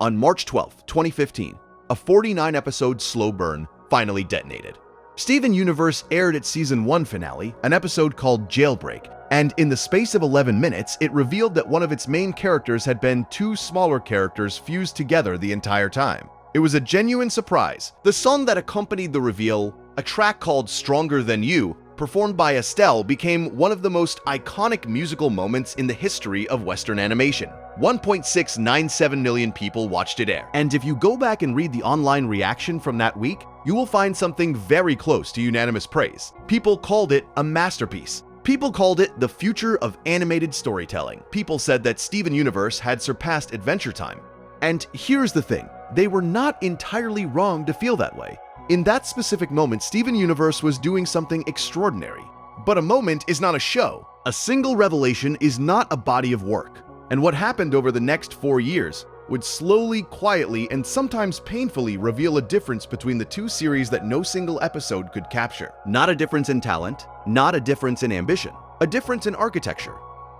On March 12, 2015, a 49-episode slow burn finally detonated. Steven Universe aired its Season 1 finale, an episode called Jailbreak, and in the space of 11 minutes, it revealed that one of its main characters had been two smaller characters fused together the entire time. It was a genuine surprise. The song that accompanied the reveal, a track called Stronger Than You, performed by Estelle, became one of the most iconic musical moments in the history of Western animation. 1.697 million people watched it air. And if you go back and read the online reaction from that week, you will find something very close to unanimous praise. People called it a masterpiece. People called it the future of animated storytelling. People said that Steven Universe had surpassed Adventure Time. And here's the thing, they were not entirely wrong to feel that way. In that specific moment, Steven Universe was doing something extraordinary. But a moment is not a show. A single revelation is not a body of work. And what happened over the next 4 years would slowly, quietly, and sometimes painfully reveal a difference between the two series that no single episode could capture. Not a difference in talent, not a difference in ambition, a difference in architecture.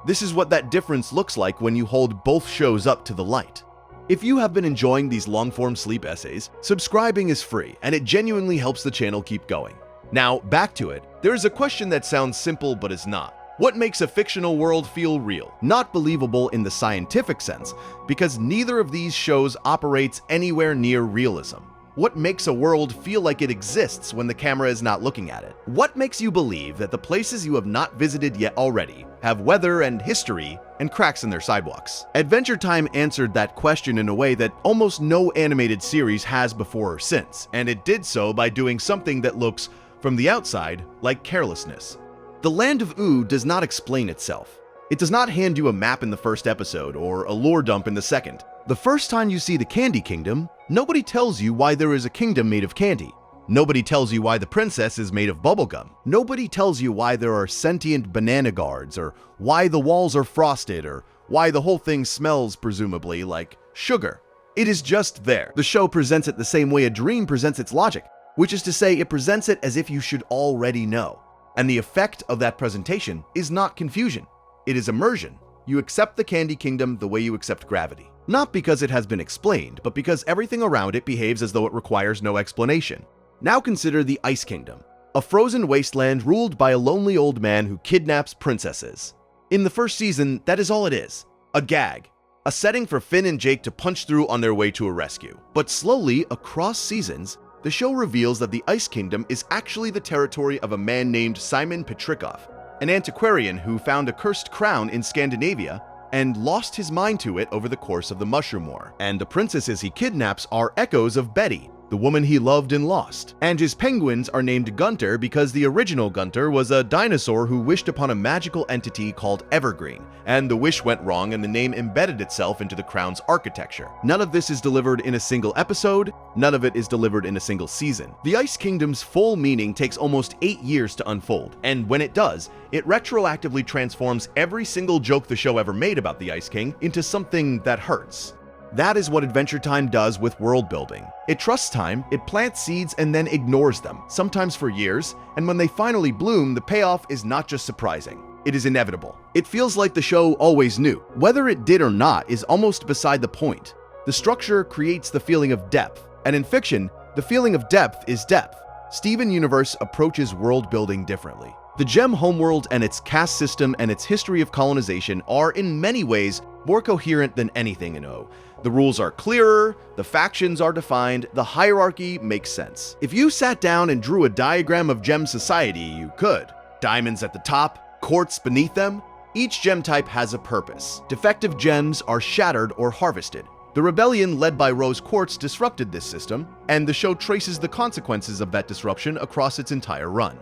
This is what that difference looks like when you hold both shows up to the light. If you have been enjoying these long-form sleep essays, subscribing is free and it genuinely helps the channel keep going. Now, back to it. There is a question that sounds simple but is not. What makes a fictional world feel real? Not believable in the scientific sense, because neither of these shows operates anywhere near realism. What makes a world feel like it exists when the camera is not looking at it? What makes you believe that the places you have not visited yet already have weather and history and cracks in their sidewalks? Adventure Time answered that question in a way that almost no animated series has before or since, and it did so by doing something that looks, from the outside, like carelessness. The Land of Ooo does not explain itself. It does not hand you a map in the first episode or a lore dump in the second. The first time you see the Candy Kingdom, nobody tells you why there is a kingdom made of candy. Nobody tells you why the princess is made of bubblegum. Nobody tells you why there are sentient banana guards, or why the walls are frosted, or why the whole thing smells, presumably, like sugar. It is just there. The show presents it the same way a dream presents its logic, which is to say it presents it as if you should already know. And the effect of that presentation is not confusion. It is immersion. You accept the Candy Kingdom the way you accept gravity. Not because it has been explained, but because everything around it behaves as though it requires no explanation. Now consider the Ice Kingdom, a frozen wasteland ruled by a lonely old man who kidnaps princesses. In the first season, that is all it is. A gag. A setting for Finn and Jake to punch through on their way to a rescue. But slowly, across seasons, the show reveals that the Ice Kingdom is actually the territory of a man named Simon Petrikov, an antiquarian who found a cursed crown in Scandinavia and lost his mind to it over the course of the Mushroom War. And the princesses he kidnaps are echoes of Betty, the woman he loved and lost. And his penguins are named Gunter because the original Gunter was a dinosaur who wished upon a magical entity called Evergreen, and the wish went wrong and the name embedded itself into the crown's architecture. None of this is delivered in a single episode, none of it is delivered in a single season. The Ice Kingdom's full meaning takes almost 8 years to unfold, and when it does, it retroactively transforms every single joke the show ever made about the Ice King into something that hurts. That is what Adventure Time does with world building. It trusts time, it plants seeds and then ignores them, sometimes for years, and when they finally bloom, the payoff is not just surprising. It is inevitable. It feels like the show always knew. Whether it did or not is almost beside the point. The structure creates the feeling of depth, and in fiction, the feeling of depth is depth. Steven Universe approaches world building differently. The Gem homeworld and its caste system and its history of colonization are in many ways more coherent than anything in O. The rules are clearer, the factions are defined, the hierarchy makes sense. If you sat down and drew a diagram of Gem society, you could. Diamonds at the top, quartz beneath them. Each gem type has a purpose. Defective gems are shattered or harvested. The rebellion led by Rose Quartz disrupted this system, and the show traces the consequences of that disruption across its entire run.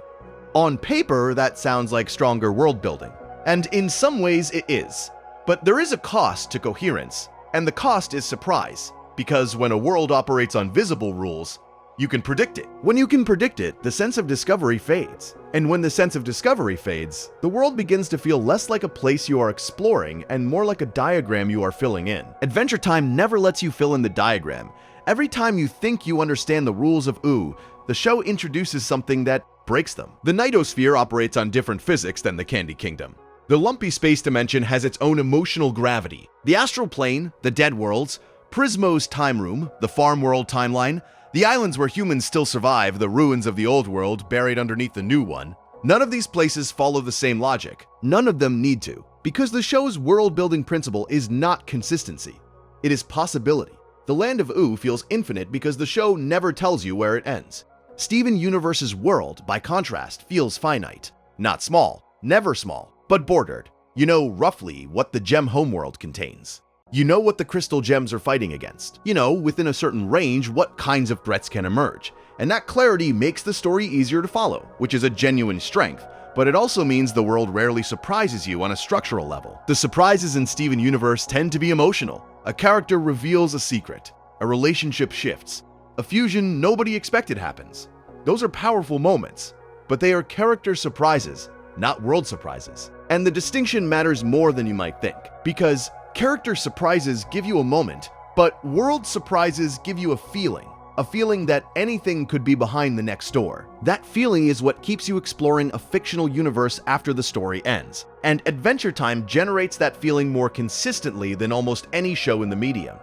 On paper, that sounds like stronger world building, and in some ways it is. But there is a cost to coherence, and the cost is surprise, because when a world operates on visible rules, you can predict it. When you can predict it, the sense of discovery fades. And when the sense of discovery fades, the world begins to feel less like a place you are exploring and more like a diagram you are filling in. Adventure Time never lets you fill in the diagram. Every time you think you understand the rules of Ooo, the show introduces something that breaks them. The Nightosphere operates on different physics than the Candy Kingdom. The lumpy space dimension has its own emotional gravity. The astral plane, the dead worlds, Prismo's time room, the farm world timeline, the islands where humans still survive, the ruins of the old world buried underneath the new one. None of these places follow the same logic. None of them need to, because the show's world-building principle is not consistency. It is possibility. The Land of Oo feels infinite because the show never tells you where it ends. Steven Universe's world, by contrast, feels finite. Not small, never small, but bordered. You know roughly what the gem homeworld contains. You know what the crystal gems are fighting against. You know, within a certain range, what kinds of threats can emerge. And that clarity makes the story easier to follow, which is a genuine strength, but it also means the world rarely surprises you on a structural level. The surprises in Steven Universe tend to be emotional. A character reveals a secret. A relationship shifts. A fusion nobody expected happens. Those are powerful moments, but they are character surprises, not world surprises. And the distinction matters more than you might think, because character surprises give you a moment, but world surprises give you a feeling that anything could be behind the next door. That feeling is what keeps you exploring a fictional universe after the story ends, and Adventure Time generates that feeling more consistently than almost any show in the medium.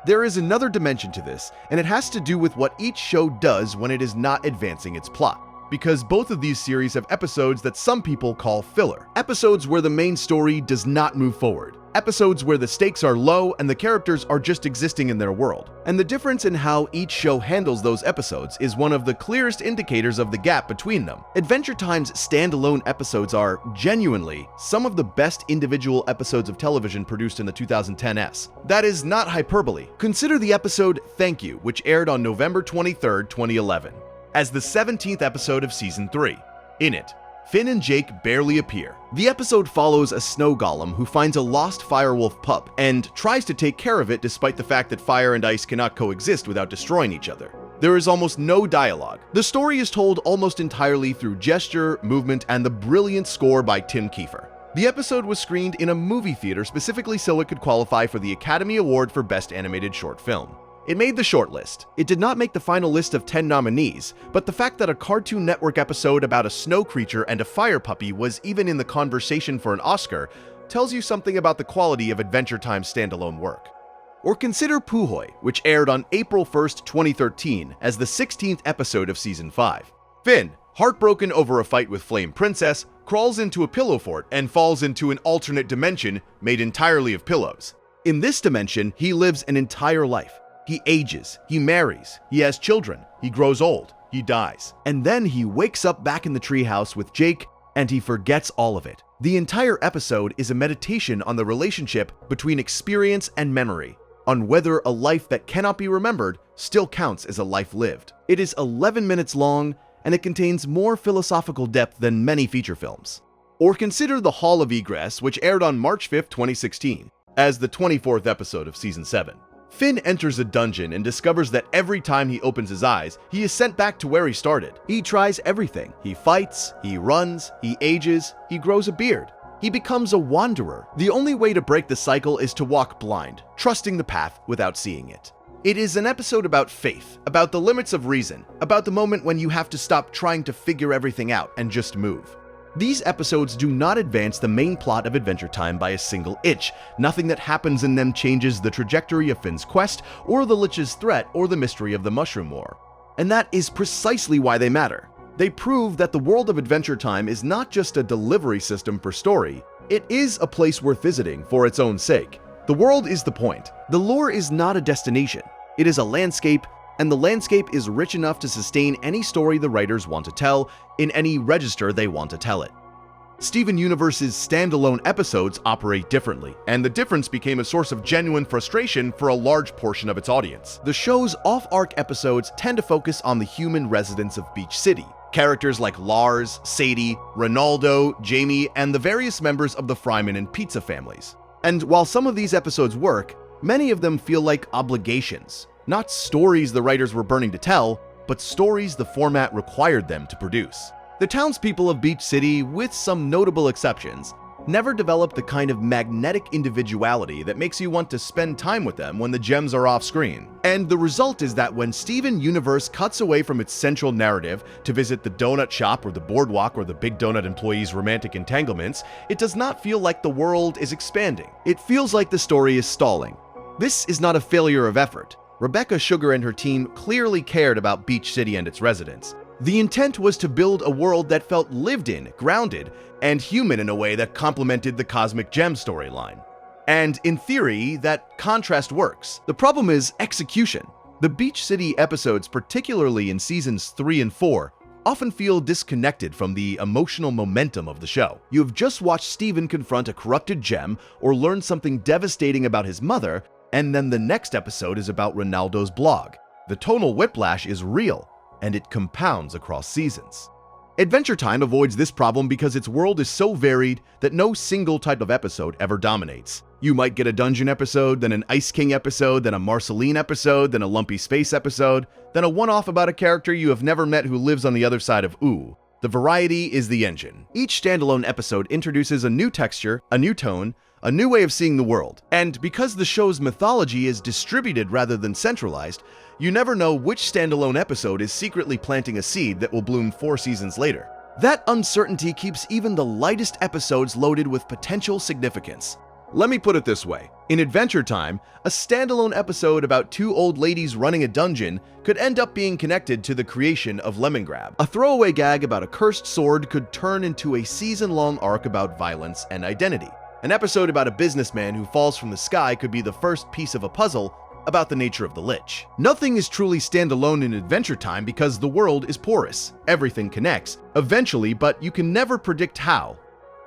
There is another dimension to this, and it has to do with what each show does when it is not advancing its plot. Because both of these series have episodes that some people call filler. Episodes where the main story does not move forward. Episodes where the stakes are low and the characters are just existing in their world. And the difference in how each show handles those episodes is one of the clearest indicators of the gap between them. Adventure Time's standalone episodes are, genuinely, some of the best individual episodes of television produced in the 2010s. That is not hyperbole. Consider the episode Thank You, which aired on November 23, 2011. As the 17th episode of Season 3. In it, Finn and Jake barely appear. The episode follows a snow golem who finds a lost firewolf pup and tries to take care of it despite the fact that fire and ice cannot coexist without destroying each other. There is almost no dialogue. The story is told almost entirely through gesture, movement, and the brilliant score by Tim Kiefer. The episode was screened in a movie theater specifically so it could qualify for the Academy Award for Best Animated Short Film. It made the shortlist. It did not make the final list of 10 nominees, but the fact that a Cartoon Network episode about a snow creature and a fire puppy was even in the conversation for an Oscar tells you something about the quality of Adventure Time's standalone work. Or consider Puhoi, which aired on April 1st, 2013 as the 16th episode of Season 5. Finn, heartbroken over a fight with Flame Princess, crawls into a pillow fort and falls into an alternate dimension made entirely of pillows. In this dimension, he lives an entire life. He ages, he marries, he has children, he grows old, he dies. And then he wakes up back in the treehouse with Jake, and he forgets all of it. The entire episode is a meditation on the relationship between experience and memory, on whether a life that cannot be remembered still counts as a life lived. It is 11 minutes long, and it contains more philosophical depth than many feature films. Or consider The Hall of Egress, which aired on March 5th, 2016, as the 24th episode of Season 7. Finn enters a dungeon and discovers that every time he opens his eyes, he is sent back to where he started. He tries everything. He fights, he runs, he ages, he grows a beard. He becomes a wanderer. The only way to break the cycle is to walk blind, trusting the path without seeing it. It is an episode about faith, about the limits of reason, about the moment when you have to stop trying to figure everything out and just move. These episodes do not advance the main plot of Adventure Time by a single inch. Nothing that happens in them changes the trajectory of Finn's quest, or the Lich's threat, or the mystery of the Mushroom War. And that is precisely why they matter. They prove that the world of Adventure Time is not just a delivery system for story, it is a place worth visiting for its own sake. The world is the point. The lore is not a destination. It is a landscape, and the landscape is rich enough to sustain any story the writers want to tell, in any register they want to tell it. Steven Universe's standalone episodes operate differently, and the difference became a source of genuine frustration for a large portion of its audience. The show's off-arc episodes tend to focus on the human residents of Beach City. Characters like Lars, Sadie, Ronaldo, Jamie, and the various members of the Fryman and Pizza families. And while some of these episodes work, many of them feel like obligations. Not stories the writers were burning to tell, but stories the format required them to produce. The townspeople of Beach City, with some notable exceptions, never developed the kind of magnetic individuality that makes you want to spend time with them when the gems are off screen. And the result is that when Steven Universe cuts away from its central narrative to visit the donut shop or the boardwalk or the Big Donut employees' romantic entanglements, it does not feel like the world is expanding. It feels like the story is stalling. This is not a failure of effort. Rebecca Sugar and her team clearly cared about Beach City and its residents. The intent was to build a world that felt lived in, grounded, and human in a way that complemented the Cosmic Gem storyline. And in theory, that contrast works. The problem is execution. The Beach City episodes, particularly in seasons 3 and 4, often feel disconnected from the emotional momentum of the show. You have just watched Steven confront a corrupted gem or learn something devastating about his mother, and then the next episode is about Ronaldo's blog. The tonal whiplash is real, and it compounds across seasons. Adventure Time avoids this problem because its world is so varied that no single type of episode ever dominates. You might get a dungeon episode, then an Ice King episode, then a Marceline episode, then a lumpy space episode, then a one-off about a character you have never met who lives on the other side of Ooh. The variety is the engine. Each standalone episode introduces a new texture, a new tone, a new way of seeing the world. And because the show's mythology is distributed rather than centralized, you never know which standalone episode is secretly planting a seed that will bloom 4 seasons later. That uncertainty keeps even the lightest episodes loaded with potential significance. Let me put it this way. In Adventure Time, a standalone episode about 2 old ladies running a dungeon could end up being connected to the creation of Lemongrab. A throwaway gag about a cursed sword could turn into a season-long arc about violence and identity. An episode about a businessman who falls from the sky could be the first piece of a puzzle about the nature of the Lich. Nothing is truly standalone in Adventure Time because the world is porous. Everything connects, eventually, but you can never predict how.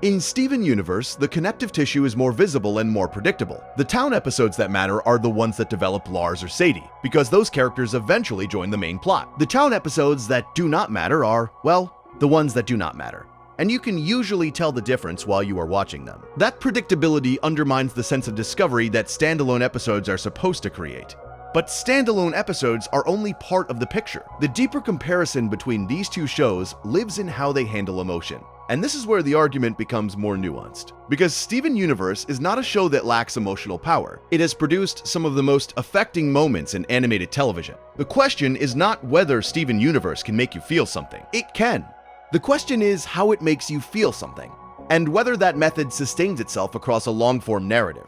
In Steven Universe, the connective tissue is more visible and more predictable. The town episodes that matter are the ones that develop Lars or Sadie, because those characters eventually join the main plot. The town episodes that do not matter are, well, the ones that do not matter. And you can usually tell the difference while you are watching them. That predictability undermines the sense of discovery that standalone episodes are supposed to create. But standalone episodes are only part of the picture. The deeper comparison between these two shows lives in how they handle emotion. And this is where the argument becomes more nuanced. Because Steven Universe is not a show that lacks emotional power. It has produced some of the most affecting moments in animated television. The question is not whether Steven Universe can make you feel something. It can. The question is how it makes you feel something, and whether that method sustains itself across a long-form narrative.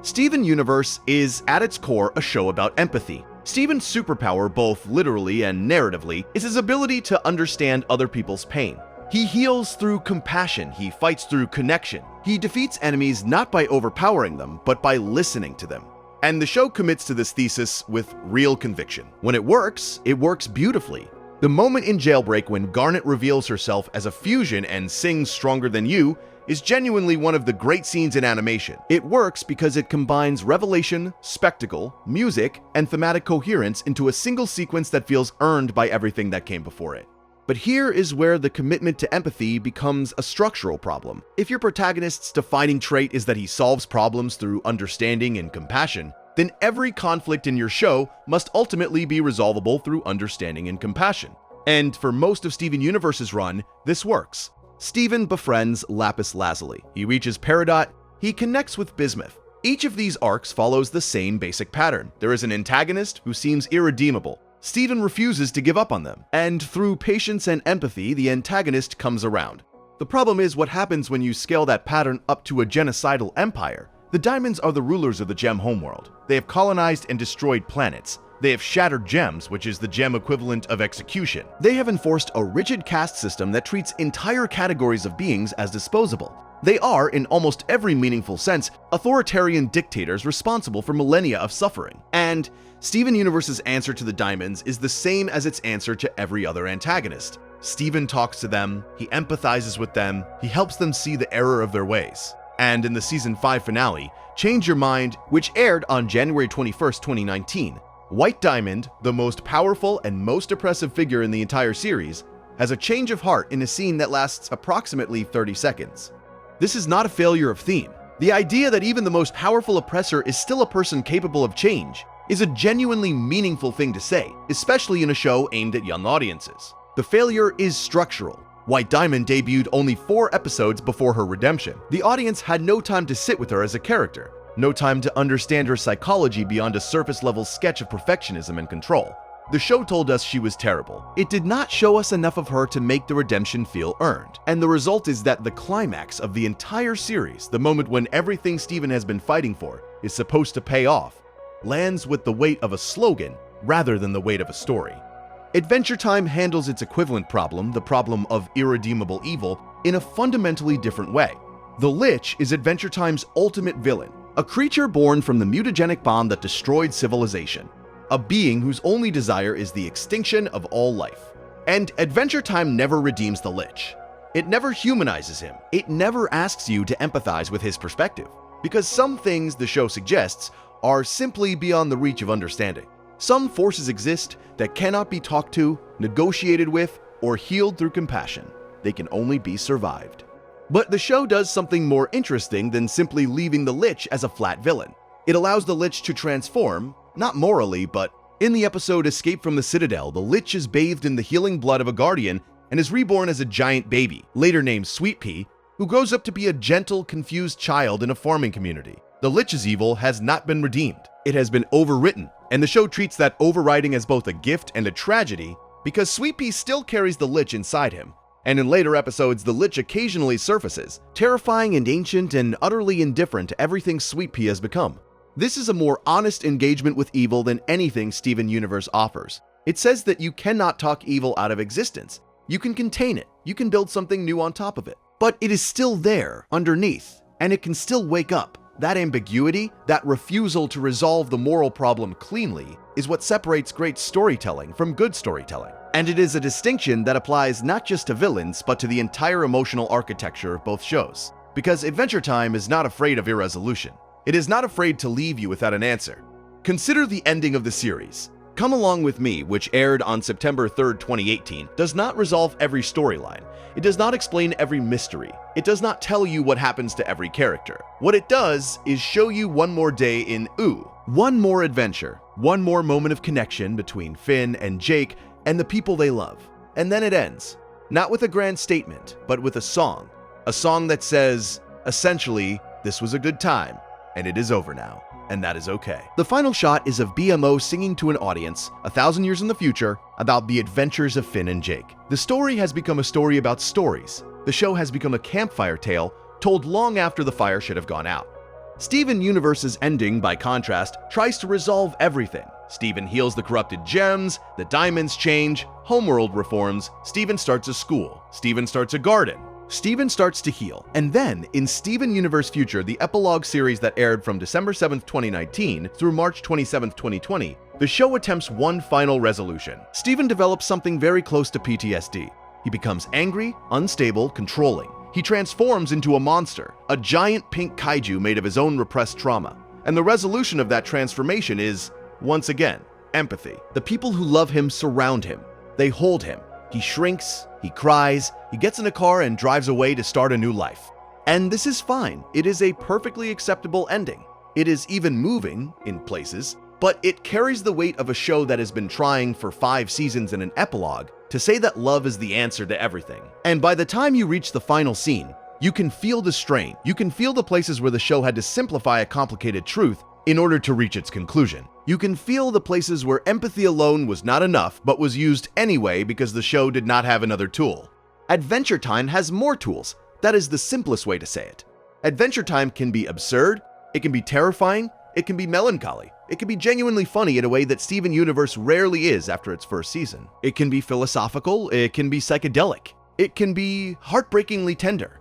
Steven Universe is, at its core, a show about empathy. Steven's superpower, both literally and narratively, is his ability to understand other people's pain. He heals through compassion, he fights through connection. He defeats enemies not by overpowering them, but by listening to them. And the show commits to this thesis with real conviction. When it works beautifully. The moment in Jailbreak when Garnet reveals herself as a fusion and sings Stronger Than You is genuinely one of the great scenes in animation. It works because it combines revelation, spectacle, music, and thematic coherence into a single sequence that feels earned by everything that came before it. But here is where the commitment to empathy becomes a structural problem. If your protagonist's defining trait is that he solves problems through understanding and compassion, then every conflict in your show must ultimately be resolvable through understanding and compassion. And for most of Steven Universe's run, this works. Steven befriends Lapis Lazuli. He reaches Peridot. He connects with Bismuth. Each of these arcs follows the same basic pattern. There is an antagonist who seems irredeemable. Steven refuses to give up on them. And through patience and empathy, the antagonist comes around. The problem is what happens when you scale that pattern up to a genocidal empire. The Diamonds are the rulers of the Gem homeworld. They have colonized and destroyed planets. They have shattered gems, which is the gem equivalent of execution. They have enforced a rigid caste system that treats entire categories of beings as disposable. They are, in almost every meaningful sense, authoritarian dictators responsible for millennia of suffering. And Steven Universe's answer to the Diamonds is the same as its answer to every other antagonist. Steven talks to them, he empathizes with them, he helps them see the error of their ways. And in the Season 5 finale, Change Your Mind, which aired on January 21st, 2019, White Diamond, the most powerful and most oppressive figure in the entire series, has a change of heart in a scene that lasts approximately 30 seconds. This is not a failure of theme. The idea that even the most powerful oppressor is still a person capable of change is a genuinely meaningful thing to say, especially in a show aimed at young audiences. The failure is structural. White Diamond debuted only 4 episodes before her redemption. The audience had no time to sit with her as a character, no time to understand her psychology beyond a surface-level sketch of perfectionism and control. The show told us she was terrible. It did not show us enough of her to make the redemption feel earned. And the result is that the climax of the entire series, the moment when everything Steven has been fighting for, is supposed to pay off, lands with the weight of a slogan rather than the weight of a story. Adventure Time handles its equivalent problem, the problem of irredeemable evil, in a fundamentally different way. The Lich is Adventure Time's ultimate villain, a creature born from the mutagenic bomb that destroyed civilization, a being whose only desire is the extinction of all life. And Adventure Time never redeems the Lich. It never humanizes him. It never asks you to empathize with his perspective, because some things the show suggests are simply beyond the reach of understanding. Some forces exist that cannot be talked to, negotiated with, or healed through compassion. They can only be survived. But the show does something more interesting than simply leaving the Lich as a flat villain. It allows the Lich to transform, not morally, but in the episode Escape from the Citadel, the Lich is bathed in the healing blood of a guardian and is reborn as a giant baby, later named Sweet Pea, who grows up to be a gentle, confused child in a farming community. The Lich's evil has not been redeemed. It has been overwritten, and the show treats that overwriting as both a gift and a tragedy because Sweet Pea still carries the Lich inside him. And in later episodes, the Lich occasionally surfaces, terrifying and ancient and utterly indifferent to everything Sweet Pea has become. This is a more honest engagement with evil than anything Steven Universe offers. It says that you cannot talk evil out of existence. You can contain it, you can build something new on top of it. But it is still there, underneath, and it can still wake up. That ambiguity, that refusal to resolve the moral problem cleanly, is what separates great storytelling from good storytelling. And it is a distinction that applies not just to villains, but to the entire emotional architecture of both shows. Because Adventure Time is not afraid of irresolution. It is not afraid to leave you without an answer. Consider the ending of the series. Come Along With Me, which aired on September 3rd, 2018, does not resolve every storyline. It does not explain every mystery. It does not tell you what happens to every character. What it does is show you one more day in Ooh, one more adventure, one more moment of connection between Finn and Jake and the people they love. And then it ends, not with a grand statement, but with a song that says, essentially, this was a good time, and it is over now. And that is okay. The final shot is of BMO singing to an audience 1,000 years in the future about the adventures of Finn and Jake. The story has become a story about stories. The show has become a campfire tale told long after the fire should have gone out. Steven Universe's ending, by contrast, tries to resolve everything. Steven heals the corrupted gems, the diamonds change, homeworld reforms, Steven starts a school, Steven starts a garden. Steven starts to heal, and then, in Steven Universe Future, the epilogue series that aired from December 7th, 2019 through March 27th, 2020, the show attempts one final resolution. Steven develops something very close to PTSD. He becomes angry, unstable, controlling. He transforms into a monster, a giant pink kaiju made of his own repressed trauma. And the resolution of that transformation is, once again, empathy. The people who love him surround him. They hold him. He shrinks, he cries, he gets in a car and drives away to start a new life. And this is fine. It is a perfectly acceptable ending. It is even moving in places, but it carries the weight of a show that has been trying for 5 seasons and an epilogue to say that love is the answer to everything. And by the time you reach the final scene, you can feel the strain. You can feel the places where the show had to simplify a complicated truth in order to reach its conclusion. You can feel the places where empathy alone was not enough, but was used anyway because the show did not have another tool. Adventure Time has more tools. That is the simplest way to say it. Adventure Time can be absurd, it can be terrifying, it can be melancholy, it can be genuinely funny in a way that Steven Universe rarely is after its first season. It can be philosophical, it can be psychedelic, it can be heartbreakingly tender,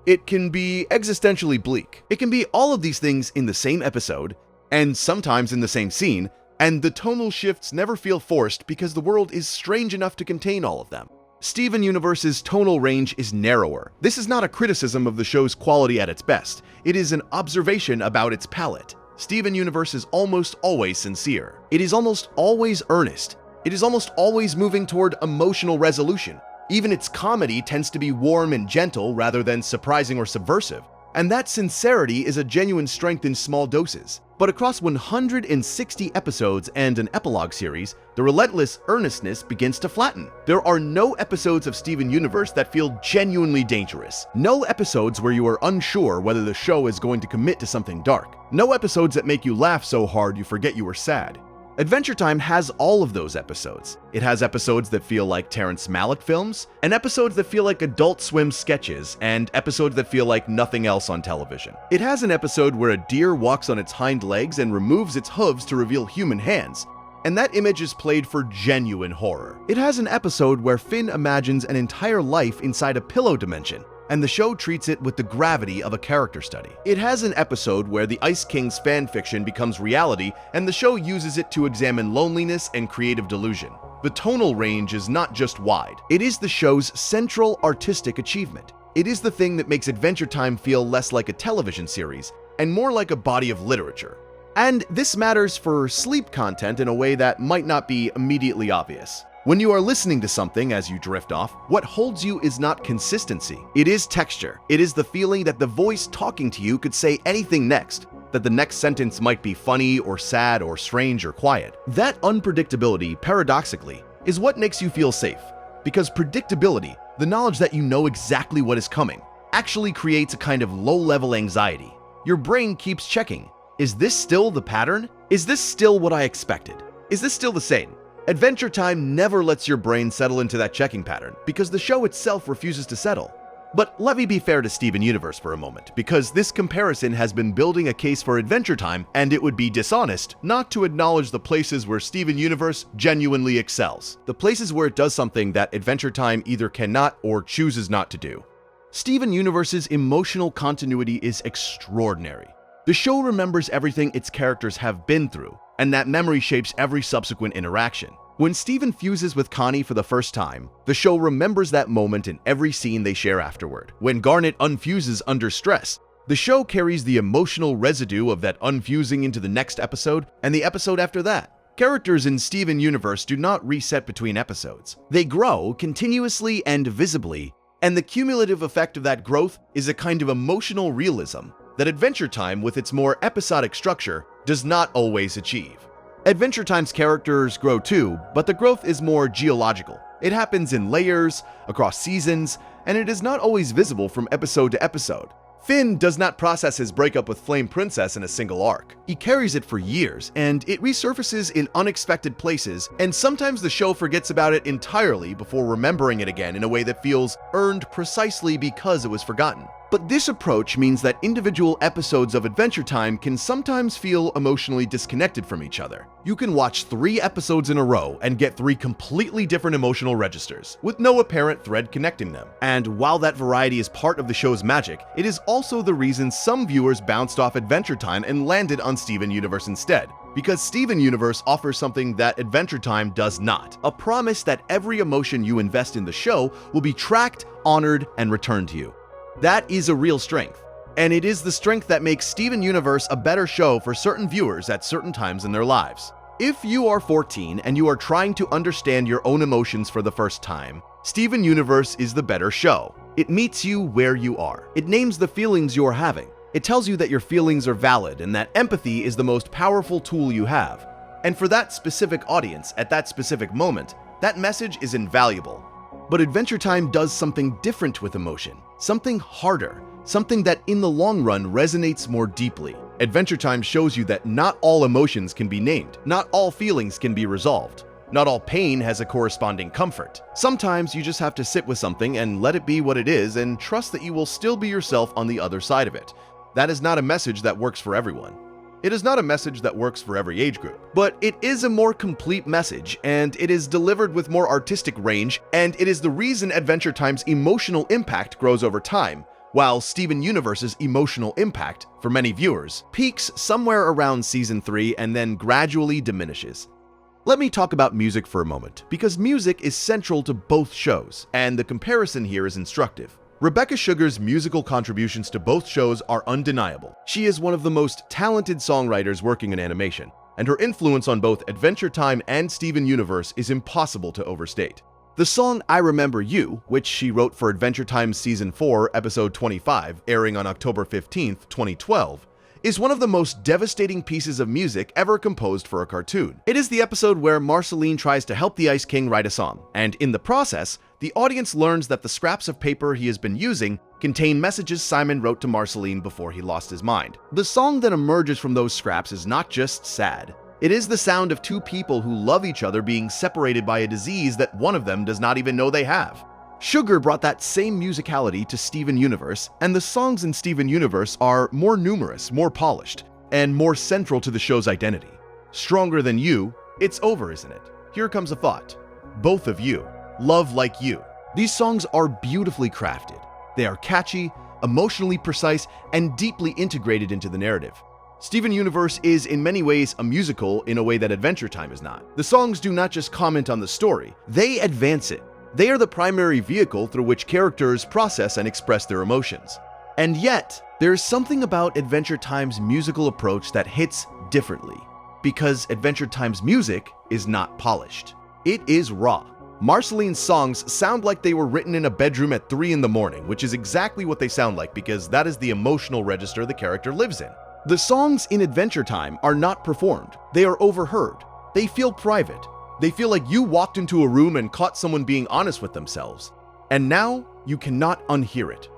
it can be existentially bleak. It can be all of these things in the same episode, and sometimes in the same scene, and the tonal shifts never feel forced because the world is strange enough to contain all of them. Steven Universe's tonal range is narrower. This is not a criticism of the show's quality at its best. It is an observation about its palette. Steven Universe is almost always sincere. It is almost always earnest. It is almost always moving toward emotional resolution. Even its comedy tends to be warm and gentle rather than surprising or subversive. And that sincerity is a genuine strength in small doses. But across 160 episodes and an epilogue series, the relentless earnestness begins to flatten. There are no episodes of Steven Universe that feel genuinely dangerous. No episodes where you are unsure whether the show is going to commit to something dark. No episodes that make you laugh so hard you forget you were sad. Adventure Time has all of those episodes. It has episodes that feel like Terrence Malick films, and episodes that feel like Adult Swim sketches, and episodes that feel like nothing else on television. It has an episode where a deer walks on its hind legs and removes its hooves to reveal human hands, and that image is played for genuine horror. It has an episode where Finn imagines an entire life inside a pillow dimension, and the show treats it with the gravity of a character study. It has an episode where the Ice King's fanfiction becomes reality, and the show uses it to examine loneliness and creative delusion. The tonal range is not just wide, it is the show's central artistic achievement. It is the thing that makes Adventure Time feel less like a television series and more like a body of literature. And this matters for sleep content in a way that might not be immediately obvious. When you are listening to something as you drift off, what holds you is not consistency. It is texture. It is the feeling that the voice talking to you could say anything next, that the next sentence might be funny or sad or strange or quiet. That unpredictability, paradoxically, is what makes you feel safe. Because predictability, the knowledge that you know exactly what is coming, actually creates a kind of low-level anxiety. Your brain keeps checking. Is this still the pattern? Is this still what I expected? Is this still the same? Adventure Time never lets your brain settle into that checking pattern because the show itself refuses to settle. But let me be fair to Steven Universe for a moment, because this comparison has been building a case for Adventure Time, and it would be dishonest not to acknowledge the places where Steven Universe genuinely excels. The places where it does something that Adventure Time either cannot or chooses not to do. Steven Universe's emotional continuity is extraordinary. The show remembers everything its characters have been through, and that memory shapes every subsequent interaction. When Steven fuses with Connie for the first time, the show remembers that moment in every scene they share afterward. When Garnet unfuses under stress, the show carries the emotional residue of that unfusing into the next episode and the episode after that. Characters in Steven Universe do not reset between episodes. They grow continuously and visibly, and the cumulative effect of that growth is a kind of emotional realism that Adventure Time, with its more episodic structure, does not always achieve. Adventure Time's characters grow too, but the growth is more geological. It happens in layers, across seasons, and it is not always visible from episode to episode. Finn does not process his breakup with Flame Princess in a single arc. He carries it for years, and it resurfaces in unexpected places, and sometimes the show forgets about it entirely before remembering it again in a way that feels earned precisely because it was forgotten. But this approach means that individual episodes of Adventure Time can sometimes feel emotionally disconnected from each other. You can watch 3 episodes in a row and get 3 completely different emotional registers, with no apparent thread connecting them. And while that variety is part of the show's magic, it is also the reason some viewers bounced off Adventure Time and landed on Steven Universe instead. Because Steven Universe offers something that Adventure Time does not. A promise that every emotion you invest in the show will be tracked, honored, and returned to you. That is a real strength, and it is the strength that makes Steven Universe a better show for certain viewers at certain times in their lives. If you are 14 and you are trying to understand your own emotions for the first time, Steven Universe is the better show. It meets you where you are. It names the feelings you're having. It tells you that your feelings are valid and that empathy is the most powerful tool you have. And for that specific audience, at that specific moment, that message is invaluable. But Adventure Time does something different with emotion, something harder, something that in the long run resonates more deeply. Adventure Time shows you that not all emotions can be named, not all feelings can be resolved, not all pain has a corresponding comfort. Sometimes you just have to sit with something and let it be what it is and trust that you will still be yourself on the other side of it. That is not a message that works for everyone. It is not a message that works for every age group, but it is a more complete message, and it is delivered with more artistic range, and it is the reason Adventure Time's emotional impact grows over time, while Steven Universe's emotional impact, for many viewers, peaks somewhere around Season 3 and then gradually diminishes. Let me talk about music for a moment, because music is central to both shows, and the comparison here is instructive. Rebecca Sugar's musical contributions to both shows are undeniable. She is one of the most talented songwriters working in animation, and her influence on both Adventure Time and Steven Universe is impossible to overstate. The song I Remember You, which she wrote for Adventure Time Season 4, Episode 25, airing on October 15, 2012, is one of the most devastating pieces of music ever composed for a cartoon. It is the episode where Marceline tries to help the Ice King write a song, and in the process, the audience learns that the scraps of paper he has been using contain messages Simon wrote to Marceline before he lost his mind. The song that emerges from those scraps is not just sad, It is the sound of two people who love each other being separated by a disease that one of them does not even know they have. Sugar brought that same musicality to Steven Universe, and the songs in Steven Universe are more numerous, more polished, and more central to the show's identity. Stronger Than You, It's Over, Isn't It? Here Comes a Thought, Both of You, Love Like You. These songs are beautifully crafted. They are catchy, emotionally precise, and deeply integrated into the narrative. Steven Universe is in many ways a musical in a way that Adventure Time is not. The songs do not just comment on the story, they advance it. They are the primary vehicle through which characters process and express their emotions. And yet, there is something about Adventure Time's musical approach that hits differently, because Adventure Time's music is not polished. It is raw. Marceline's songs sound like they were written in a bedroom at 3 in the morning, which is exactly what they sound like because that is the emotional register the character lives in. The songs in Adventure Time are not performed. They are overheard. They feel private. They feel like you walked into a room and caught someone being honest with themselves. And now you cannot unhear it.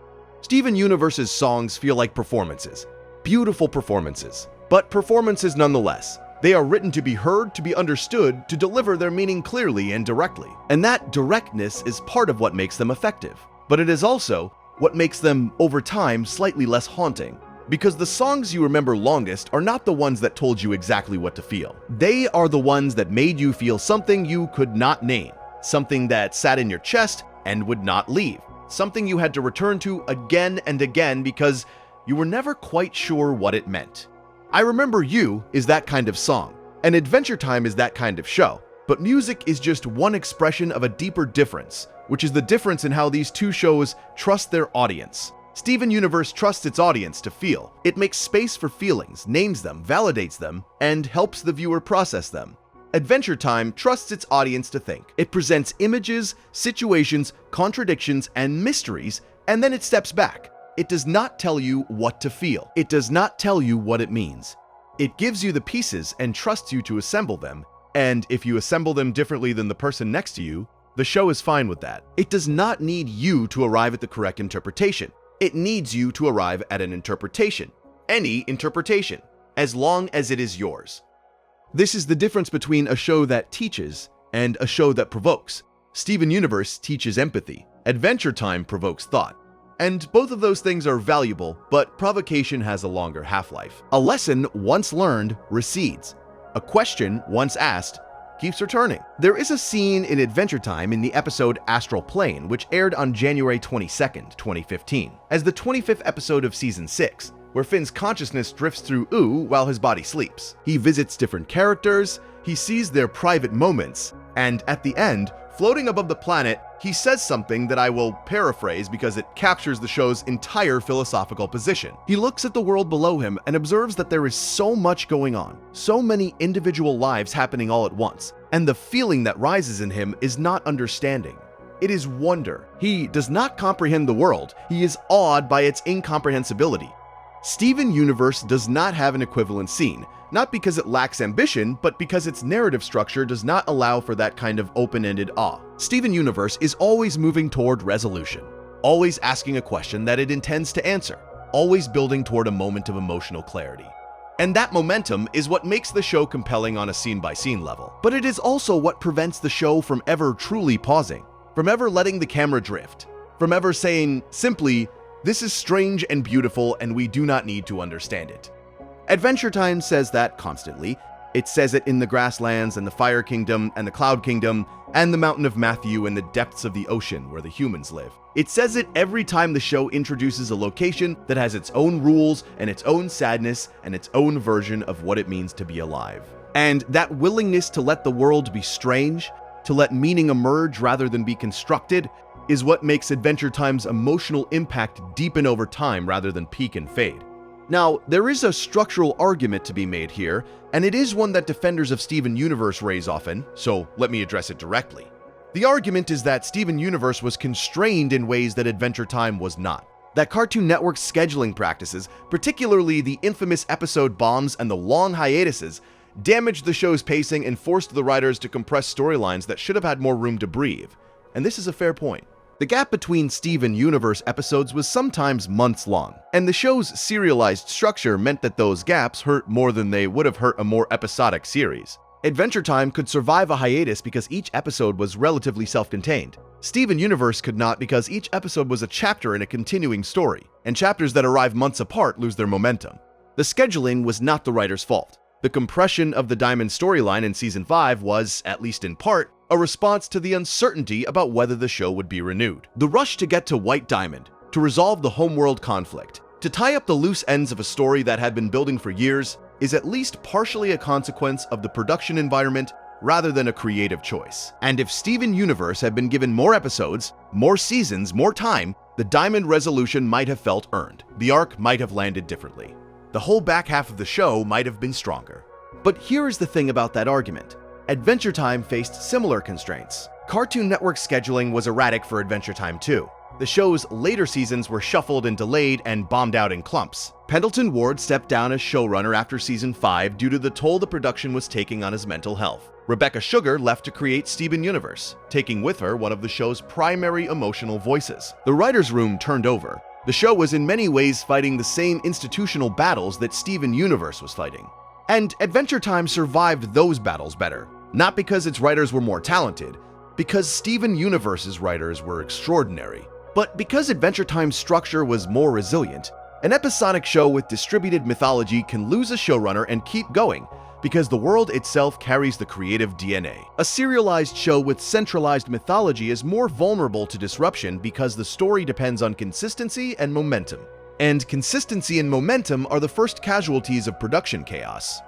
Steven Universe's songs feel like performances. Beautiful performances. But performances nonetheless. They are written to be heard, to be understood, to deliver their meaning clearly and directly. And that directness is part of what makes them effective. But it is also what makes them, over time, slightly less haunting. Because the songs you remember longest are not the ones that told you exactly what to feel. They are the ones that made you feel something you could not name, something that sat in your chest and would not leave, something you had to return to again and again because you were never quite sure what it meant. I Remember You is that kind of song, and Adventure Time is that kind of show, but music is just one expression of a deeper difference, which is the difference in how these two shows trust their audience. Steven Universe trusts its audience to feel. It makes space for feelings, names them, validates them, and helps the viewer process them. Adventure Time trusts its audience to think. It presents images, situations, contradictions, and mysteries, and then it steps back. It does not tell you what to feel. It does not tell you what it means. It gives you the pieces and trusts you to assemble them, and if you assemble them differently than the person next to you, the show is fine with that. It does not need you to arrive at the correct interpretation. It needs you to arrive at an interpretation, any interpretation, as long as it is yours. This is the difference between a show that teaches and a show that provokes. Steven Universe teaches empathy. Adventure Time provokes thought. And both of those things are valuable, but provocation has a longer half-life. A lesson once learned recedes. A question once asked keeps returning. There is a scene in Adventure Time in the episode Astral Plane, which aired on January 22nd, 2015, as the 25th episode of Season 6, where Finn's consciousness drifts through Ooh while his body sleeps. He visits different characters, he sees their private moments, and at the end, floating above the planet, he says something that I will paraphrase because it captures the show's entire philosophical position. He looks at the world below him and observes that there is so much going on, so many individual lives happening all at once, and the feeling that rises in him is not understanding. It is wonder. He does not comprehend the world, he is awed by its incomprehensibility. Steven Universe does not have an equivalent scene, not because it lacks ambition, but because its narrative structure does not allow for that kind of open-ended awe. Steven Universe is always moving toward resolution, always asking a question that it intends to answer, always building toward a moment of emotional clarity. And that momentum is what makes the show compelling on a scene-by-scene level. But it is also what prevents the show from ever truly pausing, from ever letting the camera drift, from ever saying simply, "This is strange and beautiful and we do not need to understand it." Adventure Time says that constantly. It says it in the Grasslands and the Fire Kingdom and the Cloud Kingdom and the Mountain of Matthew and the depths of the ocean where the humans live. It says it every time the show introduces a location that has its own rules and its own sadness and its own version of what it means to be alive. And that willingness to let the world be strange, to let meaning emerge rather than be constructed, is what makes Adventure Time's emotional impact deepen over time rather than peak and fade. Now, there is a structural argument to be made here, and it is one that defenders of Steven Universe raise often, so let me address it directly. The argument is that Steven Universe was constrained in ways that Adventure Time was not. That Cartoon Network's scheduling practices, particularly the infamous episode bombs and the long hiatuses, damaged the show's pacing and forced the writers to compress storylines that should have had more room to breathe. And this is a fair point. The gap between Steven Universe episodes was sometimes months long, and the show's serialized structure meant that those gaps hurt more than they would have hurt a more episodic series. Adventure Time could survive a hiatus because each episode was relatively self-contained. Steven Universe could not because each episode was a chapter in a continuing story, and chapters that arrive months apart lose their momentum. The scheduling was not the writer's fault. The compression of the Diamond storyline in Season 5 was, at least in part, a response to the uncertainty about whether the show would be renewed. The rush to get to White Diamond, to resolve the homeworld conflict, to tie up the loose ends of a story that had been building for years, is at least partially a consequence of the production environment rather than a creative choice. And if Steven Universe had been given more episodes, more seasons, more time, the Diamond resolution might have felt earned. The arc might have landed differently. The whole back half of the show might have been stronger. But here is the thing about that argument. Adventure Time faced similar constraints. Cartoon Network scheduling was erratic for Adventure Time too. The show's later seasons were shuffled and delayed and bombed out in clumps. Pendleton Ward stepped down as showrunner after Season 5 due to the toll the production was taking on his mental health. Rebecca Sugar left to create Steven Universe, taking with her one of the show's primary emotional voices. The writer's room turned over. The show was in many ways fighting the same institutional battles that Steven Universe was fighting. And Adventure Time survived those battles better. Not because its writers were more talented, because Steven Universe's writers were extraordinary, but because Adventure Time's structure was more resilient. An episodic show with distributed mythology can lose a showrunner and keep going, because the world itself carries the creative DNA. A serialized show with centralized mythology is more vulnerable to disruption because the story depends on consistency and momentum. And consistency and momentum are the first casualties of production chaos.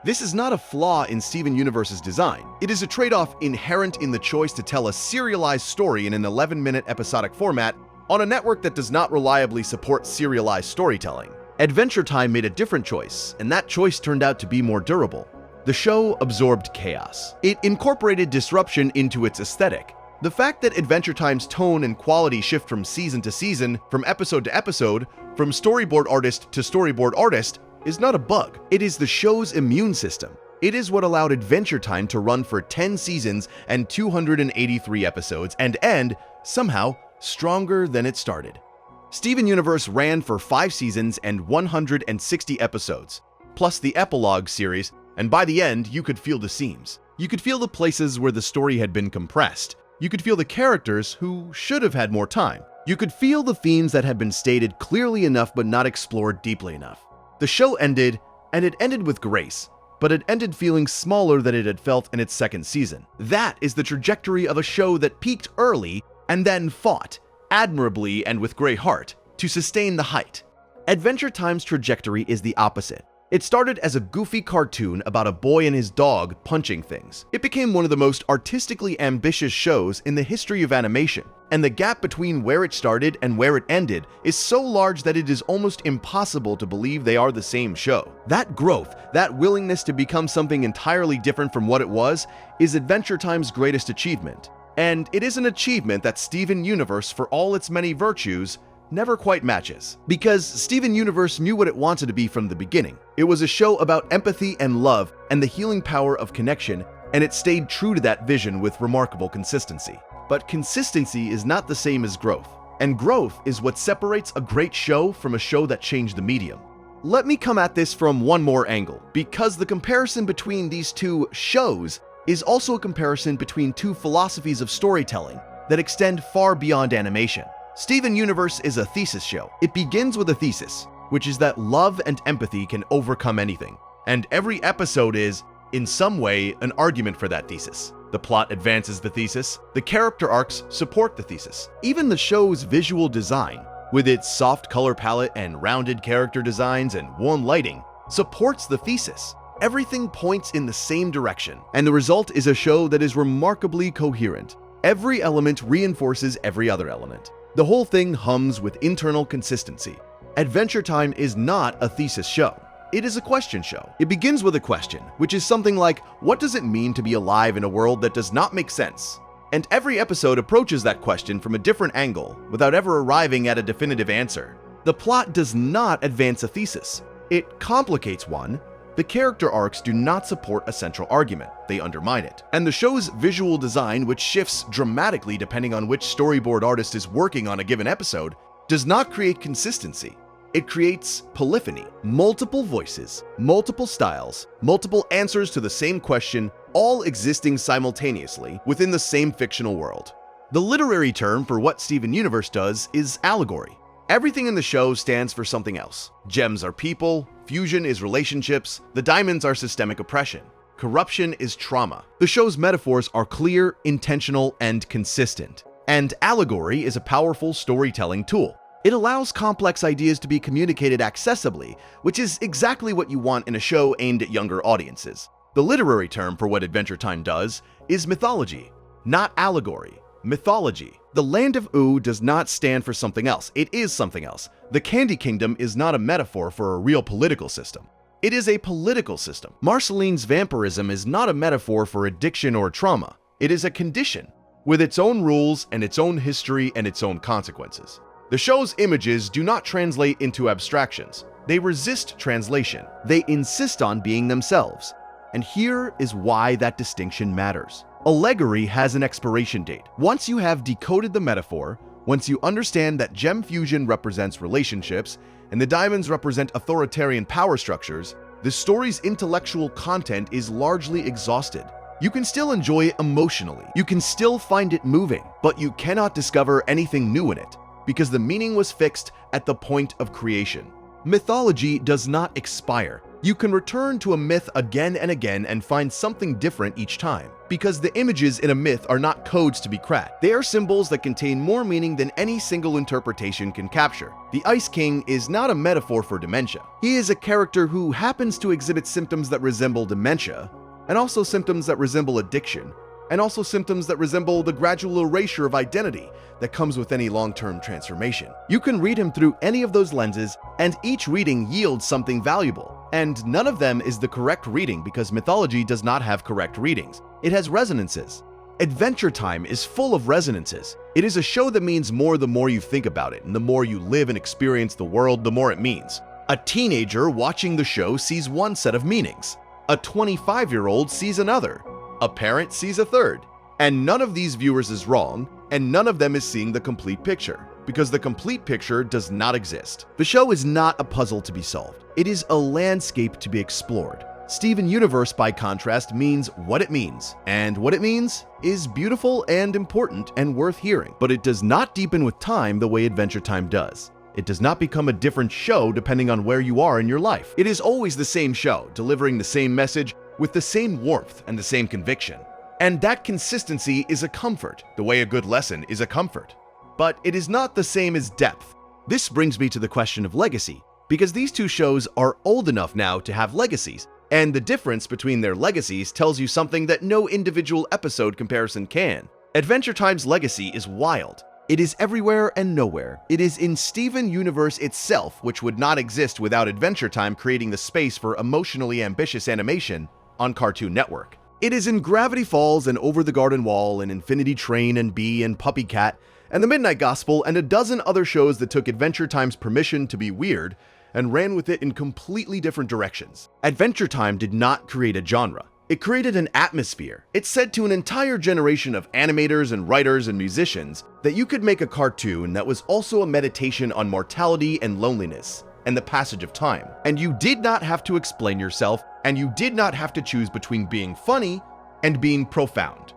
This is not a flaw in Steven Universe's design. It is a trade-off inherent in the choice to tell a serialized story in an 11-minute episodic format on a network that does not reliably support serialized storytelling. Adventure Time made a different choice, and that choice turned out to be more durable. The show absorbed chaos. It incorporated disruption into its aesthetic. The fact that Adventure Time's tone and quality shift from season to season, from episode to episode, from storyboard artist to storyboard artist, is not a bug. It is the show's immune system. It is what allowed Adventure Time to run for 10 seasons and 283 episodes and end, somehow, stronger than it started. Steven Universe ran for 5 seasons and 160 episodes, plus the epilogue series, and by the end, you could feel the seams. You could feel the places where the story had been compressed. You could feel the characters who should have had more time. You could feel the themes that had been stated clearly enough but not explored deeply enough. The show ended, and it ended with grace, but it ended feeling smaller than it had felt in its second season. That is the trajectory of a show that peaked early and then fought, admirably and with great heart, to sustain the height. Adventure Time's trajectory is the opposite. It started as a goofy cartoon about a boy and his dog punching things. It became one of the most artistically ambitious shows in the history of animation, and the gap between where it started and where it ended is so large that it is almost impossible to believe they are the same show. That growth, that willingness to become something entirely different from what it was, is Adventure Time's greatest achievement. And it is an achievement that Steven Universe, for all its many virtues, never quite matches. Because Steven Universe knew what it wanted to be from the beginning. It was a show about empathy and love and the healing power of connection, and it stayed true to that vision with remarkable consistency. But consistency is not the same as growth, and growth is what separates a great show from a show that changed the medium. Let me come at this from one more angle, because the comparison between these two shows is also a comparison between two philosophies of storytelling that extend far beyond animation. Steven Universe is a thesis show. It begins with a thesis, which is that love and empathy can overcome anything, and every episode is, in some way, an argument for that thesis. The plot advances the thesis, the character arcs support the thesis. Even the show's visual design, with its soft color palette and rounded character designs and warm lighting, supports the thesis. Everything points in the same direction, and the result is a show that is remarkably coherent. Every element reinforces every other element. The whole thing hums with internal consistency. Adventure Time is not a thesis show. It is a question show. It begins with a question, which is something like, what does it mean to be alive in a world that does not make sense? And every episode approaches that question from a different angle, without ever arriving at a definitive answer. The plot does not advance a thesis. It complicates one, The character arcs do not support a central argument, they undermine it. And the show's visual design, which shifts dramatically depending on which storyboard artist is working on a given episode, does not create consistency. It creates polyphony, multiple voices, multiple styles, multiple answers to the same question, all existing simultaneously within the same fictional world. The literary term for what Steven Universe does is allegory. Everything in the show stands for something else. Gems are people, fusion is relationships, the diamonds are systemic oppression, corruption is trauma. The show's metaphors are clear, intentional, and consistent. And allegory is a powerful storytelling tool. It allows complex ideas to be communicated accessibly, which is exactly what you want in a show aimed at younger audiences. The literary term for what Adventure Time does is mythology, not allegory. Mythology. The Land of Oo does not stand for something else. It is something else. The Candy Kingdom is not a metaphor for a real political system. It is a political system. Marceline's vampirism is not a metaphor for addiction or trauma. It is a condition, with its own rules and its own history and its own consequences. The show's images do not translate into abstractions. They resist translation. They insist on being themselves. And here is why that distinction matters. Allegory has an expiration date. Once you have decoded the metaphor, once you understand that gem fusion represents relationships and the diamonds represent authoritarian power structures, the story's intellectual content is largely exhausted. You can still enjoy it emotionally. You can still find it moving, but you cannot discover anything new in it because the meaning was fixed at the point of creation. Mythology does not expire. You can return to a myth again and again and find something different each time, because the images in a myth are not codes to be cracked. They are symbols that contain more meaning than any single interpretation can capture. The Ice King is not a metaphor for dementia. He is a character who happens to exhibit symptoms that resemble dementia, and also symptoms that resemble addiction, and also symptoms that resemble the gradual erasure of identity that comes with any long-term transformation. You can read him through any of those lenses, and each reading yields something valuable. And none of them is the correct reading because mythology does not have correct readings. It has resonances. Adventure Time is full of resonances. It is a show that means more the more you think about it, and the more you live and experience the world, the more it means. A teenager watching the show sees one set of meanings. A 25-year-old sees another. A parent sees a third. And none of these viewers is wrong, and none of them is seeing the complete picture, because the complete picture does not exist. The show is not a puzzle to be solved. It is a landscape to be explored. Steven Universe, by contrast, means what it means, and what it means is beautiful and important and worth hearing, but it does not deepen with time the way Adventure Time does. It does not become a different show depending on where you are in your life. It is always the same show, delivering the same message with the same warmth and the same conviction. And that consistency is a comfort, the way a good lesson is a comfort. But it is not the same as depth. This brings me to the question of legacy, because these two shows are old enough now to have legacies, and the difference between their legacies tells you something that no individual episode comparison can. Adventure Time's legacy is wild. It is everywhere and nowhere. It is in Steven Universe itself, which would not exist without Adventure Time creating the space for emotionally ambitious animation on Cartoon Network. It is in Gravity Falls and Over the Garden Wall and Infinity Train and Bee and Puppy Cat and The Midnight Gospel and a dozen other shows that took Adventure Time's permission to be weird and ran with it in completely different directions. Adventure Time did not create a genre. It created an atmosphere. It said to an entire generation of animators and writers and musicians that you could make a cartoon that was also a meditation on mortality and loneliness and the passage of time. And you did not have to explain yourself, and you did not have to choose between being funny and being profound.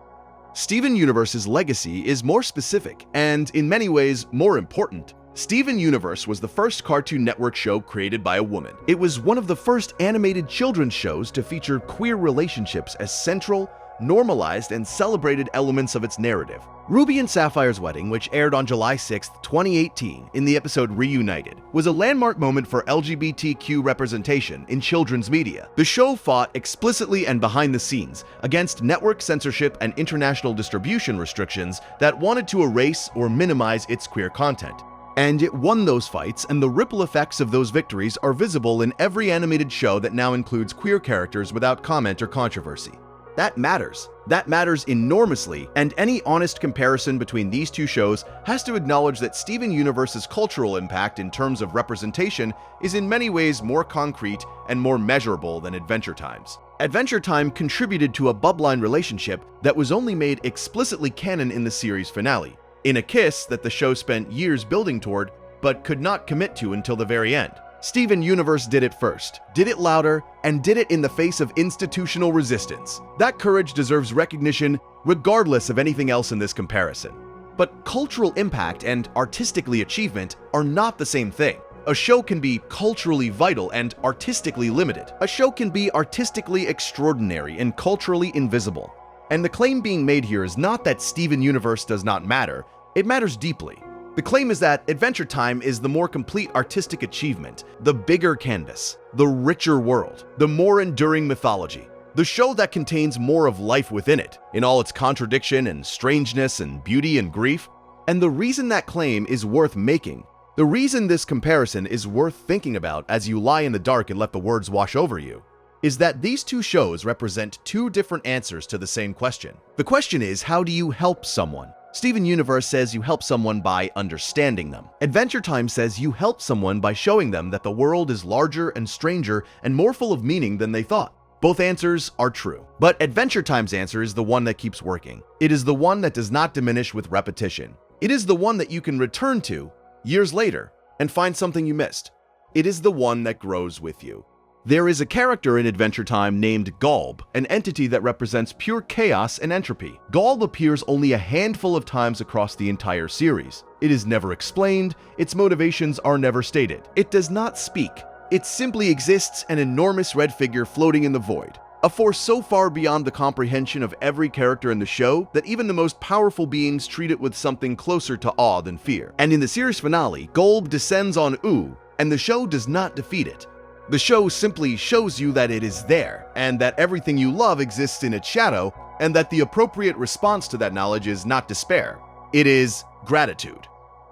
Steven Universe's legacy is more specific and, in many ways, more important. Steven Universe was the first Cartoon Network show created by a woman. It was one of the first animated children's shows to feature queer relationships as central, normalized, and celebrated elements of its narrative. Ruby and Sapphire's Wedding, which aired on July 6, 2018, in the episode Reunited, was a landmark moment for LGBTQ representation in children's media. The show fought explicitly and behind the scenes against network censorship and international distribution restrictions that wanted to erase or minimize its queer content. And it won those fights, and the ripple effects of those victories are visible in every animated show that now includes queer characters without comment or controversy. That matters. That matters enormously, and any honest comparison between these two shows has to acknowledge that Steven Universe's cultural impact in terms of representation is in many ways more concrete and more measurable than Adventure Time's. Adventure Time contributed to a bubline relationship that was only made explicitly canon in the series finale, in a kiss that the show spent years building toward but could not commit to until the very end. Steven Universe did it first, did it louder, and did it in the face of institutional resistance. That courage deserves recognition regardless of anything else in this comparison. But cultural impact and artistically achievement are not the same thing. A show can be culturally vital and artistically limited. A show can be artistically extraordinary and culturally invisible. And the claim being made here is not that Steven Universe does not matter, it matters deeply. The claim is that Adventure Time is the more complete artistic achievement, the bigger canvas, the richer world, the more enduring mythology, the show that contains more of life within it, in all its contradiction and strangeness and beauty and grief. And the reason that claim is worth making, the reason this comparison is worth thinking about as you lie in the dark and let the words wash over you, is that these two shows represent two different answers to the same question. The question is, how do you help someone? Steven Universe says you help someone by understanding them. Adventure Time says you help someone by showing them that the world is larger and stranger and more full of meaning than they thought. Both answers are true, but Adventure Time's answer is the one that keeps working. It is the one that does not diminish with repetition. It is the one that you can return to years later and find something you missed. It is the one that grows with you. There is a character in Adventure Time named Galb, an entity that represents pure chaos and entropy. Galb appears only a handful of times across the entire series. It is never explained, its motivations are never stated. It does not speak. It simply exists, an enormous red figure floating in the void. A force so far beyond the comprehension of every character in the show that even the most powerful beings treat it with something closer to awe than fear. And in the series finale, Galb descends on U, and the show does not defeat it. The show simply shows you that it is there, and that everything you love exists in its shadow, and that the appropriate response to that knowledge is not despair. It is gratitude.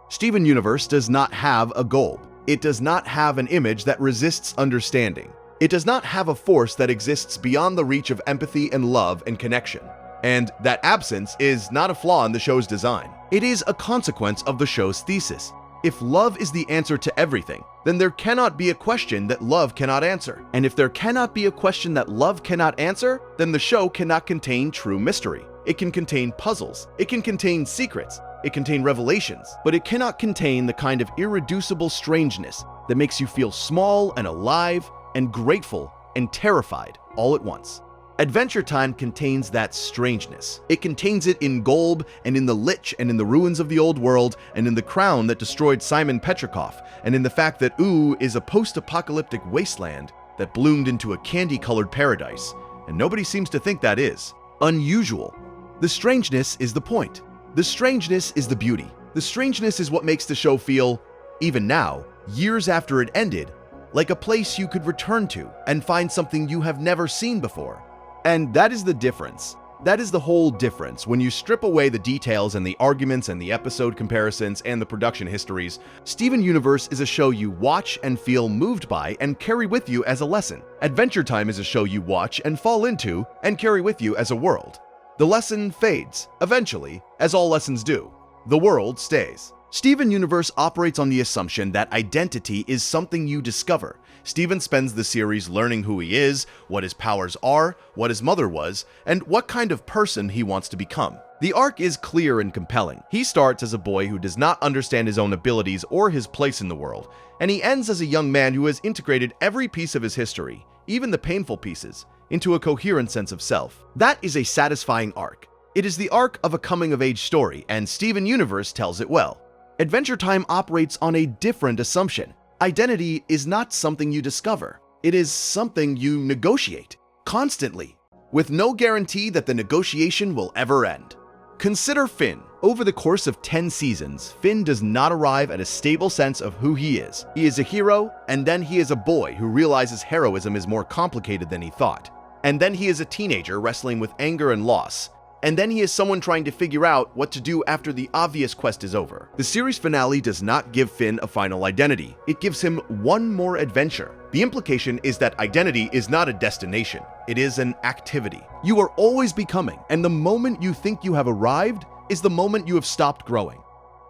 Steven Universe does not have a goal. It does not have an image that resists understanding. It does not have a force that exists beyond the reach of empathy and love and connection. And that absence is not a flaw in the show's design. It is a consequence of the show's thesis. If love is the answer to everything, then there cannot be a question that love cannot answer. And if there cannot be a question that love cannot answer, then the show cannot contain true mystery. It can contain puzzles, it can contain secrets, it can contain revelations, but it cannot contain the kind of irreducible strangeness that makes you feel small and alive and grateful and terrified all at once. Adventure Time contains that strangeness. It contains it in Galb and in the Lich and in the ruins of the old world and in the crown that destroyed Simon Petrikov and in the fact that U is a post-apocalyptic wasteland that bloomed into a candy-colored paradise, and nobody seems to think that is unusual. The strangeness is the point. The strangeness is the beauty. The strangeness is what makes the show feel, even now, years after it ended, like a place you could return to and find something you have never seen before. And that is the difference. That is the whole difference. When you strip away the details and the arguments and the episode comparisons and the production histories, Steven Universe is a show you watch and feel moved by and carry with you as a lesson. Adventure Time is a show you watch and fall into and carry with you as a world. The lesson fades, eventually, as all lessons do. The world stays. Steven Universe operates on the assumption that identity is something you discover. Steven spends the series learning who he is, what his powers are, what his mother was, and what kind of person he wants to become. The arc is clear and compelling. He starts as a boy who does not understand his own abilities or his place in the world, and he ends as a young man who has integrated every piece of his history, even the painful pieces, into a coherent sense of self. That is a satisfying arc. It is the arc of a coming-of-age story, and Steven Universe tells it well. Adventure Time operates on a different assumption. Identity is not something you discover. It is something you negotiate, constantly, with no guarantee that the negotiation will ever end. Consider Finn. Over the course of 10 seasons, Finn does not arrive at a stable sense of who he is. He is a hero, and then he is a boy who realizes heroism is more complicated than he thought. And then he is a teenager wrestling with anger and loss. and then he is someone trying to figure out what to do after the obvious quest is over. The series finale does not give Finn a final identity. It gives him one more adventure. The implication is that identity is not a destination. It is an activity. You are always becoming, and the moment you think you have arrived is the moment you have stopped growing.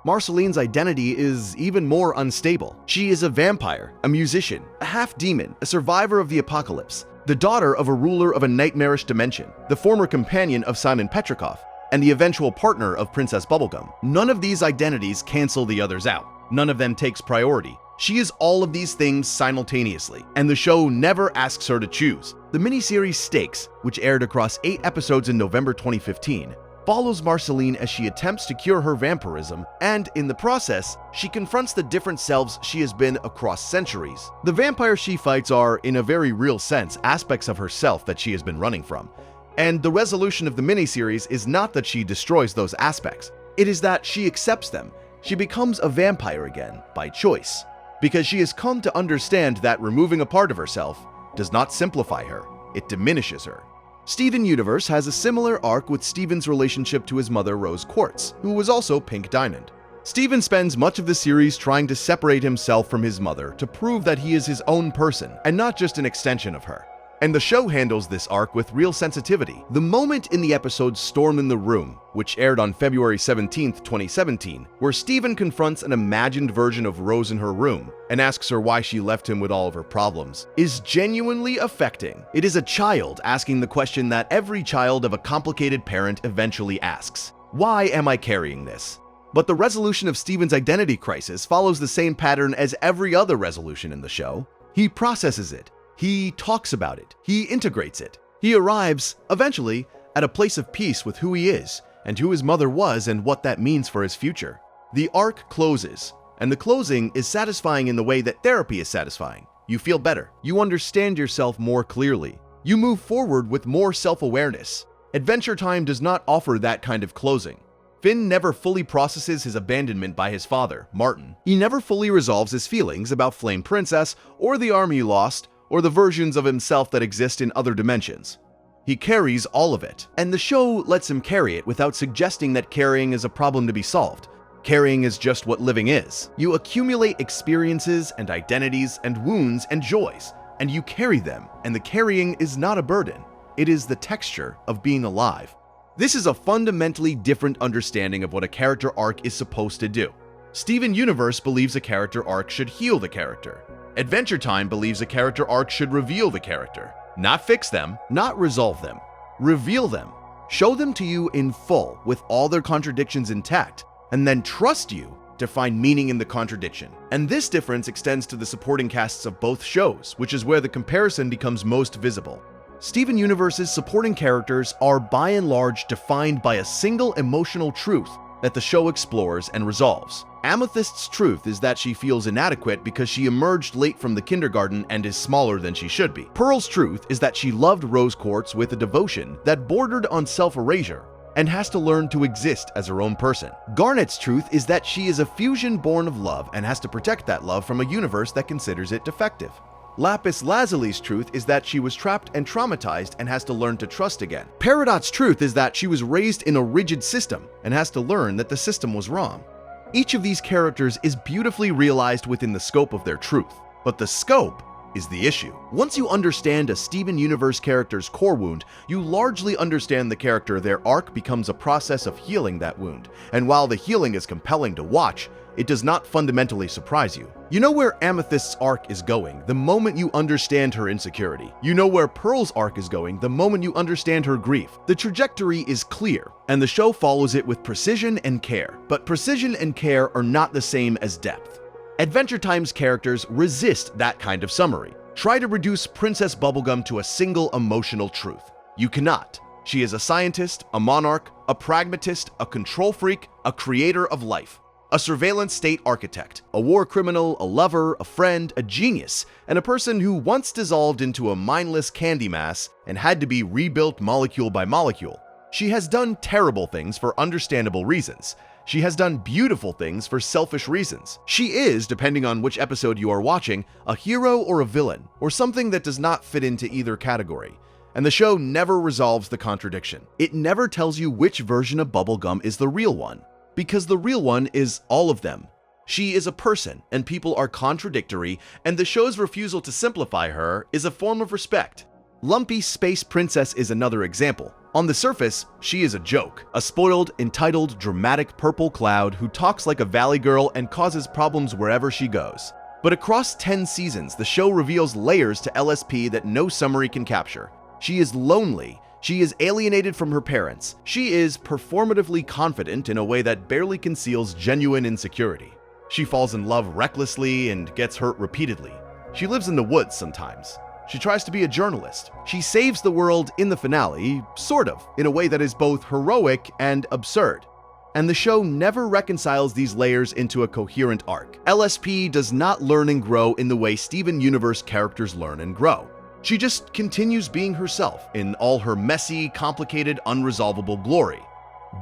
Marceline's identity is even more unstable. She is a vampire, a musician, a half-demon, a survivor of the apocalypse, the daughter of a ruler of a nightmarish dimension, the former companion of Simon Petrikov, and the eventual partner of Princess Bubblegum. None of these identities cancel the others out. None of them takes priority. She is all of these things simultaneously, and the show never asks her to choose. The miniseries Stakes, which aired across 8 episodes in November 2015, follows Marceline as she attempts to cure her vampirism, and in the process, she confronts the different selves she has been across centuries. The vampires she fights are, in a very real sense, aspects of herself that she has been running from. And the resolution of the miniseries is not that she destroys those aspects, it is that she accepts them. She becomes a vampire again, by choice, because she has come to understand that removing a part of herself does not simplify her, it diminishes her. Steven Universe has a similar arc with Steven's relationship to his mother Rose Quartz, who was also Pink Diamond. Steven spends much of the series trying to separate himself from his mother to prove that he is his own person and not just an extension of her. And the show handles this arc with real sensitivity. The moment in the episode Storm in the Room, which aired on February 17, 2017, where Steven confronts an imagined version of Rose in her room and asks her why she left him with all of her problems, is genuinely affecting. It is a child asking the question that every child of a complicated parent eventually asks: why am I carrying this? But the resolution of Steven's identity crisis follows the same pattern as every other resolution in the show. He processes it. He talks about it. He integrates it. He arrives, eventually, at a place of peace with who he is and who his mother was and what that means for his future. The arc closes, and the closing is satisfying in the way that therapy is satisfying. You feel better. You understand yourself more clearly. You move forward with more self-awareness. Adventure Time does not offer that kind of closing. Finn never fully processes his abandonment by his father, Martin. He never fully resolves his feelings about Flame Princess or the army he lost, or the versions of himself that exist in other dimensions. He carries all of it, and the show lets him carry it without suggesting that carrying is a problem to be solved. Carrying is just what living is. You accumulate experiences and identities and wounds and joys, and you carry them, and the carrying is not a burden. It is the texture of being alive. This is a fundamentally different understanding of what a character arc is supposed to do. Steven Universe believes a character arc should heal the character. Adventure Time believes a character arc should reveal the character. Not fix them, not resolve them. Reveal them. Show them to you in full with all their contradictions intact, and then trust you to find meaning in the contradiction. And this difference extends to the supporting casts of both shows, which is where the comparison becomes most visible. Steven Universe's supporting characters are by and large defined by a single emotional truth that the show explores and resolves. Amethyst's truth is that she feels inadequate because she emerged late from the kindergarten and is smaller than she should be. Pearl's truth is that she loved Rose Quartz with a devotion that bordered on self-erasure and has to learn to exist as her own person. Garnet's truth is that she is a fusion born of love and has to protect that love from a universe that considers it defective. Lapis Lazuli's truth is that she was trapped and traumatized and has to learn to trust again. Peridot's truth is that she was raised in a rigid system and has to learn that the system was wrong. Each of these characters is beautifully realized within the scope of their truth, but the scope is the issue. Once you understand a Steven Universe character's core wound, you largely understand the character. Their arc becomes a process of healing that wound, and while the healing is compelling to watch, it does not fundamentally surprise you. You know where Amethyst's arc is going the moment you understand her insecurity. You know where Pearl's arc is going the moment you understand her grief. The trajectory is clear, and the show follows it with precision and care. But precision and care are not the same as depth. Adventure Time's characters resist that kind of summary. Try to reduce Princess Bubblegum to a single emotional truth. You cannot. She is a scientist, a monarch, a pragmatist, a control freak, a creator of life. A surveillance state architect, a war criminal, a lover, a friend, a genius, and a person who once dissolved into a mindless candy mass and had to be rebuilt molecule by molecule. She has done terrible things for understandable reasons. She has done beautiful things for selfish reasons. She is, depending on which episode you are watching, a hero or a villain, or something that does not fit into either category. And the show never resolves the contradiction. It never tells you which version of bubblegum is the real one, because the real one is all of them. She is a person, and people are contradictory, and the show's refusal to simplify her is a form of respect. Lumpy Space Princess is another example. On the surface, she is a joke, a spoiled, entitled, dramatic purple cloud who talks like a valley girl and causes problems wherever she goes. But across 10 seasons, the show reveals layers to LSP that no summary can capture. She is lonely. She is alienated from her parents. She is performatively confident in a way that barely conceals genuine insecurity. She falls in love recklessly and gets hurt repeatedly. She lives in the woods sometimes. She tries to be a journalist. She saves the world in the finale, sort of, in a way that is both heroic and absurd. And the show never reconciles these layers into a coherent arc. LSP does not learn and grow in the way Steven Universe characters learn and grow. She just continues being herself in all her messy, complicated, unresolvable glory.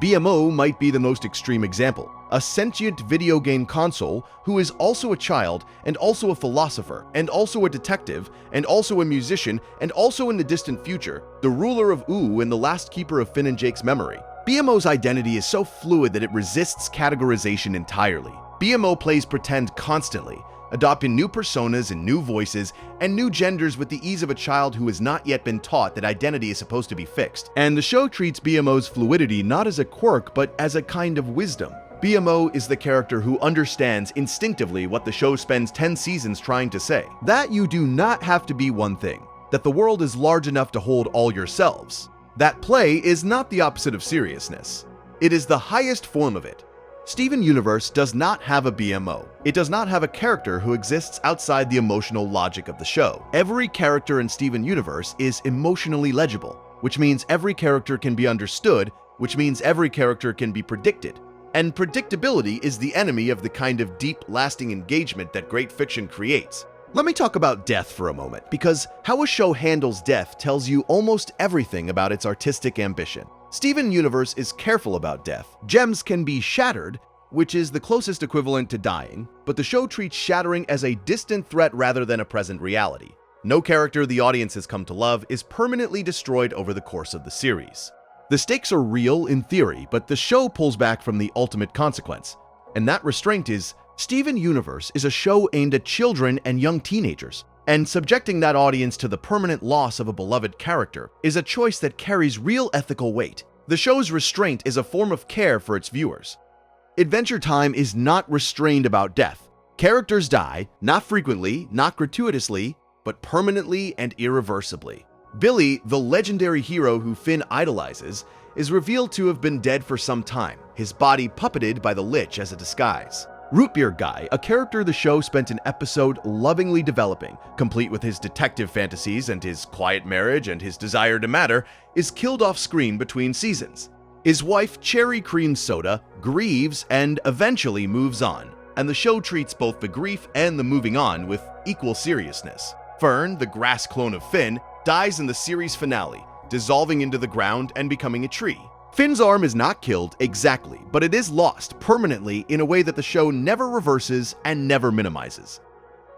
BMO might be the most extreme example. A sentient video game console who is also a child and also a philosopher and also a detective and also a musician and also in the distant future, the ruler of Ooh and the last keeper of Finn and Jake's memory. BMO's identity is so fluid that it resists categorization entirely. BMO plays pretend constantly, adopting new personas and new voices and new genders with the ease of a child who has not yet been taught that identity is supposed to be fixed. And the show treats BMO's fluidity not as a quirk but as a kind of wisdom. BMO is the character who understands instinctively what the show spends 10 seasons trying to say. That you do not have to be one thing, that the world is large enough to hold all yourselves. That play is not the opposite of seriousness. It is the highest form of it. Steven Universe does not have a BMO. It does not have a character who exists outside the emotional logic of the show. Every character in Steven Universe is emotionally legible, which means every character can be understood, which means every character can be predicted. And predictability is the enemy of the kind of deep, lasting engagement that great fiction creates. Let me talk about death for a moment, because how a show handles death tells you almost everything about its artistic ambition. Steven Universe is careful about death. Gems can be shattered, which is the closest equivalent to dying, but the show treats shattering as a distant threat rather than a present reality. No character the audience has come to love is permanently destroyed over the course of the series. The stakes are real in theory, but the show pulls back from the ultimate consequence. And that restraint is, Steven Universe is a show aimed at children and young teenagers, and subjecting that audience to the permanent loss of a beloved character is a choice that carries real ethical weight. The show's restraint is a form of care for its viewers. Adventure Time is not restrained about death. Characters die, not frequently, not gratuitously, but permanently and irreversibly. Billy, the legendary hero who Finn idolizes, is revealed to have been dead for some time, his body puppeted by the Lich as a disguise. Root Beer Guy, a character the show spent an episode lovingly developing, complete with his detective fantasies and his quiet marriage and his desire to matter, is killed off screen between seasons. His wife, Cherry Cream Soda, grieves and eventually moves on, and the show treats both the grief and the moving on with equal seriousness. Fern, the grass clone of Finn, dies in the series finale, dissolving into the ground and becoming a tree. Finn's arm is not killed exactly, but it is lost permanently in a way that the show never reverses and never minimizes.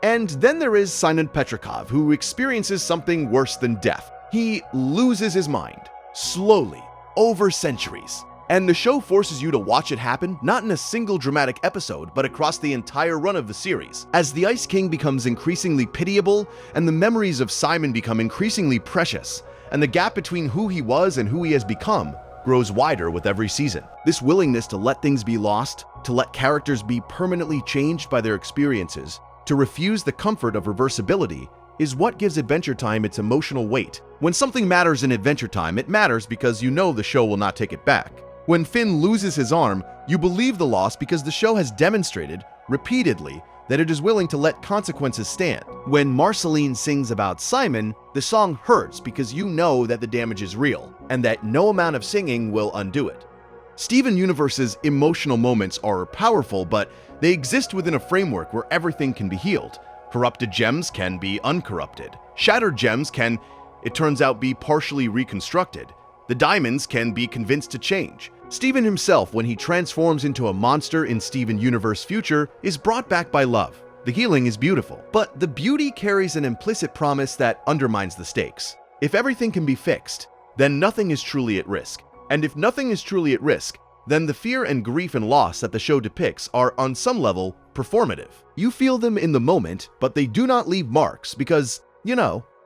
And then there is Simon Petrikov, who experiences something worse than death. He loses his mind, slowly, over centuries. And the show forces you to watch it happen, not in a single dramatic episode, but across the entire run of the series. As the Ice King becomes increasingly pitiable, and the memories of Simon become increasingly precious, and the gap between who he was and who he has become grows wider with every season. This willingness to let things be lost, to let characters be permanently changed by their experiences, to refuse the comfort of reversibility, is what gives Adventure Time its emotional weight. When something matters in Adventure Time, it matters because you know the show will not take it back. When Finn loses his arm, you believe the loss because the show has demonstrated, repeatedly, that it is willing to let consequences stand. When Marceline sings about Simon, the song hurts because you know that the damage is real, and that no amount of singing will undo it. Steven Universe's emotional moments are powerful, but they exist within a framework where everything can be healed. Corrupted gems can be uncorrupted. Shattered gems can, it turns out, be partially reconstructed. The diamonds can be convinced to change. Steven himself, when he transforms into a monster in Steven Universe Future, is brought back by love. The healing is beautiful, but the beauty carries an implicit promise that undermines the stakes. If everything can be fixed, then nothing is truly at risk. And if nothing is truly at risk, then the fear and grief and loss that the show depicts are, on some level, performative. You feel them in the moment, but they do not leave marks because,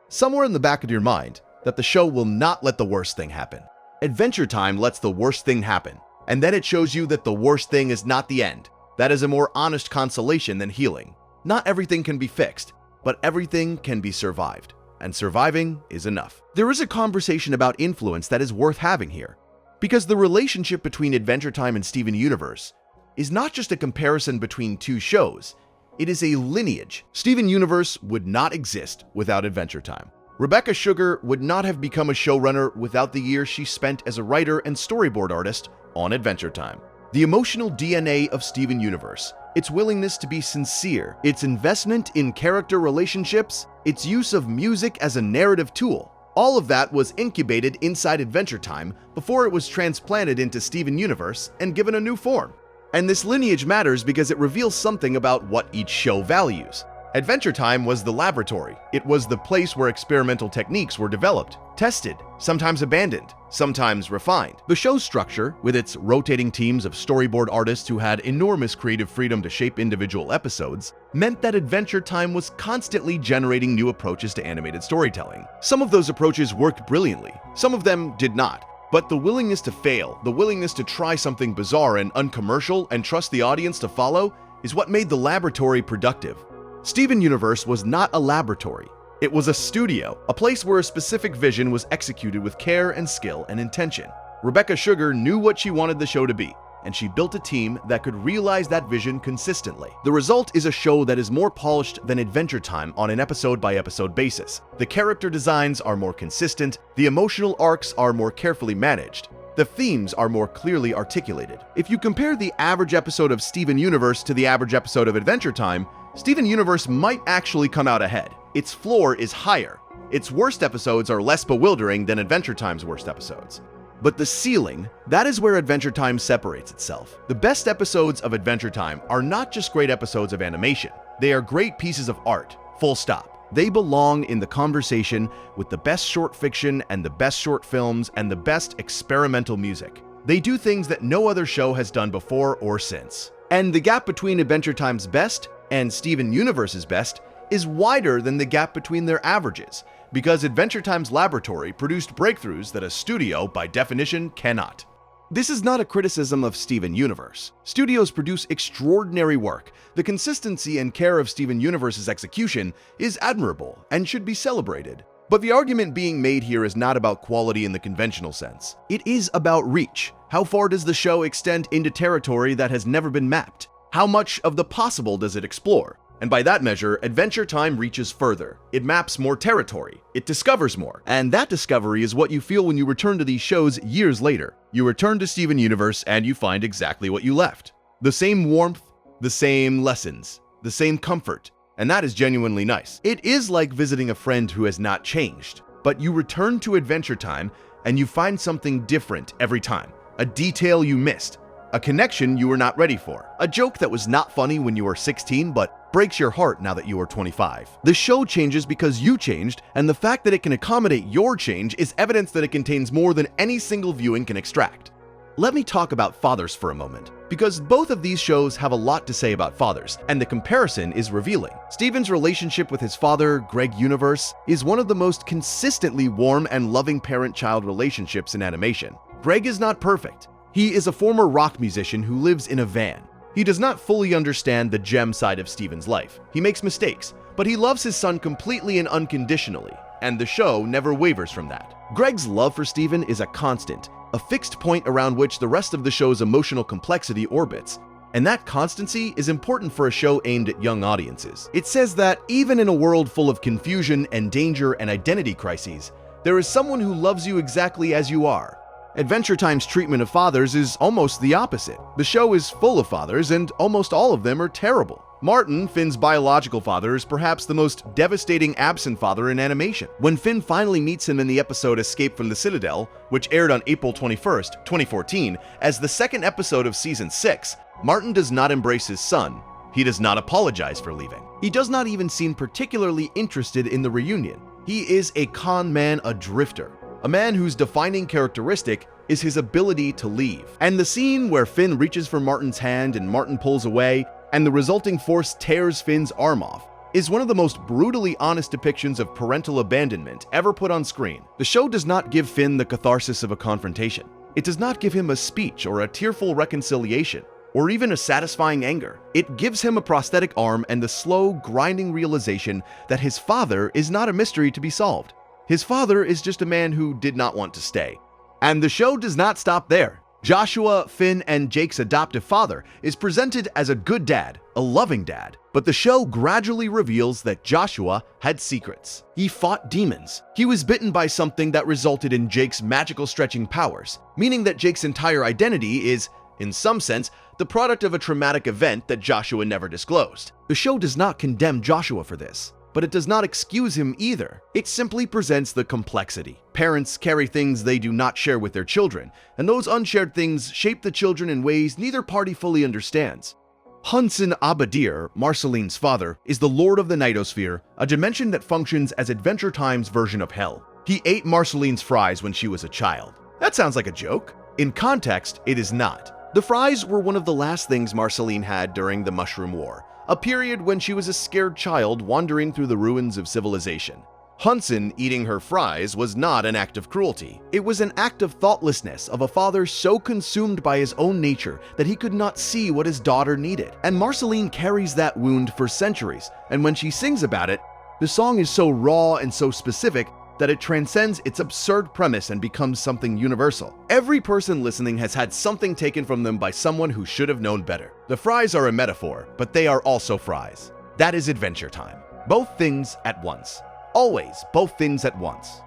somewhere in the back of your mind, that the show will not let the worst thing happen. Adventure Time lets the worst thing happen, and then it shows you that the worst thing is not the end. That is a more honest consolation than healing. Not everything can be fixed, but everything can be survived, and surviving is enough. There is a conversation about influence that is worth having here, because the relationship between Adventure Time and Steven Universe is not just a comparison between two shows, it is a lineage. Steven Universe would not exist without Adventure Time. Rebecca Sugar would not have become a showrunner without the years she spent as a writer and storyboard artist on Adventure Time. The emotional DNA of Steven Universe, its willingness to be sincere, its investment in character relationships, its use of music as a narrative tool, all of that was incubated inside Adventure Time before it was transplanted into Steven Universe and given a new form. And this lineage matters because it reveals something about what each show values. Adventure Time was the laboratory. It was the place where experimental techniques were developed, tested, sometimes abandoned, sometimes refined. The show's structure, with its rotating teams of storyboard artists who had enormous creative freedom to shape individual episodes, meant that Adventure Time was constantly generating new approaches to animated storytelling. Some of those approaches worked brilliantly, some of them did not. But the willingness to fail, the willingness to try something bizarre and uncommercial and trust the audience to follow, is what made the laboratory productive. Steven Universe was not a laboratory. It was a studio, a place where a specific vision was executed with care and skill and intention. Rebecca Sugar knew what she wanted the show to be, and she built a team that could realize that vision consistently. The result is a show that is more polished than Adventure Time on an episode-by-episode basis. The character designs are more consistent, the emotional arcs are more carefully managed, the themes are more clearly articulated. If you compare the average episode of Steven Universe to the average episode of Adventure Time, Steven Universe might actually come out ahead. Its floor is higher. Its worst episodes are less bewildering than Adventure Time's worst episodes. But the ceiling, that is where Adventure Time separates itself. The best episodes of Adventure Time are not just great episodes of animation. They are great pieces of art, full stop. They belong in the conversation with the best short fiction and the best short films and the best experimental music. They do things that no other show has done before or since. And the gap between Adventure Time's best and Steven Universe's best is wider than the gap between their averages, because Adventure Time's laboratory produced breakthroughs that a studio, by definition, cannot. This is not a criticism of Steven Universe. Studios produce extraordinary work. The consistency and care of Steven Universe's execution is admirable and should be celebrated. But the argument being made here is not about quality in the conventional sense. It is about reach. How far does the show extend into territory that has never been mapped? How much of the possible does it explore? And by that measure, Adventure Time reaches further. It maps more territory. It discovers more. And that discovery is what you feel when you return to these shows years later. You return to Steven Universe and you find exactly what you left. The same warmth, the same lessons, the same comfort. And that is genuinely nice. It is like visiting a friend who has not changed. But you return to Adventure Time and you find something different every time. A detail you missed. A connection you were not ready for. A joke that was not funny when you were 16 but breaks your heart now that you are 25. The show changes because you changed, and the fact that it can accommodate your change is evidence that it contains more than any single viewing can extract. Let me talk about fathers for a moment, because both of these shows have a lot to say about fathers, and the comparison is revealing. Steven's relationship with his father, Greg Universe, is one of the most consistently warm and loving parent-child relationships in animation. Greg is not perfect. He is a former rock musician who lives in a van. He does not fully understand the gem side of Steven's life. He makes mistakes, but he loves his son completely and unconditionally, and the show never wavers from that. Greg's love for Steven is a constant, a fixed point around which the rest of the show's emotional complexity orbits, and that constancy is important for a show aimed at young audiences. It says that even in a world full of confusion and danger and identity crises, there is someone who loves you exactly as you are. Adventure Time's treatment of fathers is almost the opposite. The show is full of fathers, and almost all of them are terrible. Martin, Finn's biological father, is perhaps the most devastating absent father in animation. When Finn finally meets him in the episode Escape from the Citadel, which aired on April 21st, 2014, as the second episode of Season 6, Martin does not embrace his son. He does not apologize for leaving. He does not even seem particularly interested in the reunion. He is a con man, a drifter, a man whose defining characteristic is his ability to leave. And the scene where Finn reaches for Martin's hand and Martin pulls away, and the resulting force tears Finn's arm off, is one of the most brutally honest depictions of parental abandonment ever put on screen. The show does not give Finn the catharsis of a confrontation. It does not give him a speech or a tearful reconciliation, or even a satisfying anger. It gives him a prosthetic arm and the slow, grinding realization that his father is not a mystery to be solved. His father is just a man who did not want to stay. And the show does not stop there. Joshua, Finn, and Jake's adoptive father is presented as a good dad, a loving dad. But the show gradually reveals that Joshua had secrets. He fought demons. He was bitten by something that resulted in Jake's magical stretching powers, meaning that Jake's entire identity is, in some sense, the product of a traumatic event that Joshua never disclosed. The show does not condemn Joshua for this, but it does not excuse him either. It simply presents the complexity. Parents carry things they do not share with their children, and those unshared things shape the children in ways neither party fully understands. Hunson Abadir, Marceline's father, is the lord of the Nightosphere, a dimension that functions as Adventure Time's version of hell. He ate Marceline's fries when she was a child. That sounds like a joke. In context, it is not. The fries were one of the last things Marceline had during the Mushroom War, a period when she was a scared child wandering through the ruins of civilization. Hunson eating her fries was not an act of cruelty. It was an act of thoughtlessness of a father so consumed by his own nature that he could not see what his daughter needed. And Marceline carries that wound for centuries, and when she sings about it, the song is so raw and so specific that it transcends its absurd premise and becomes something universal. Every person listening has had something taken from them by someone who should have known better. The fries are a metaphor, but they are also fries. That is Adventure Time. Both things at once. Always both things at once.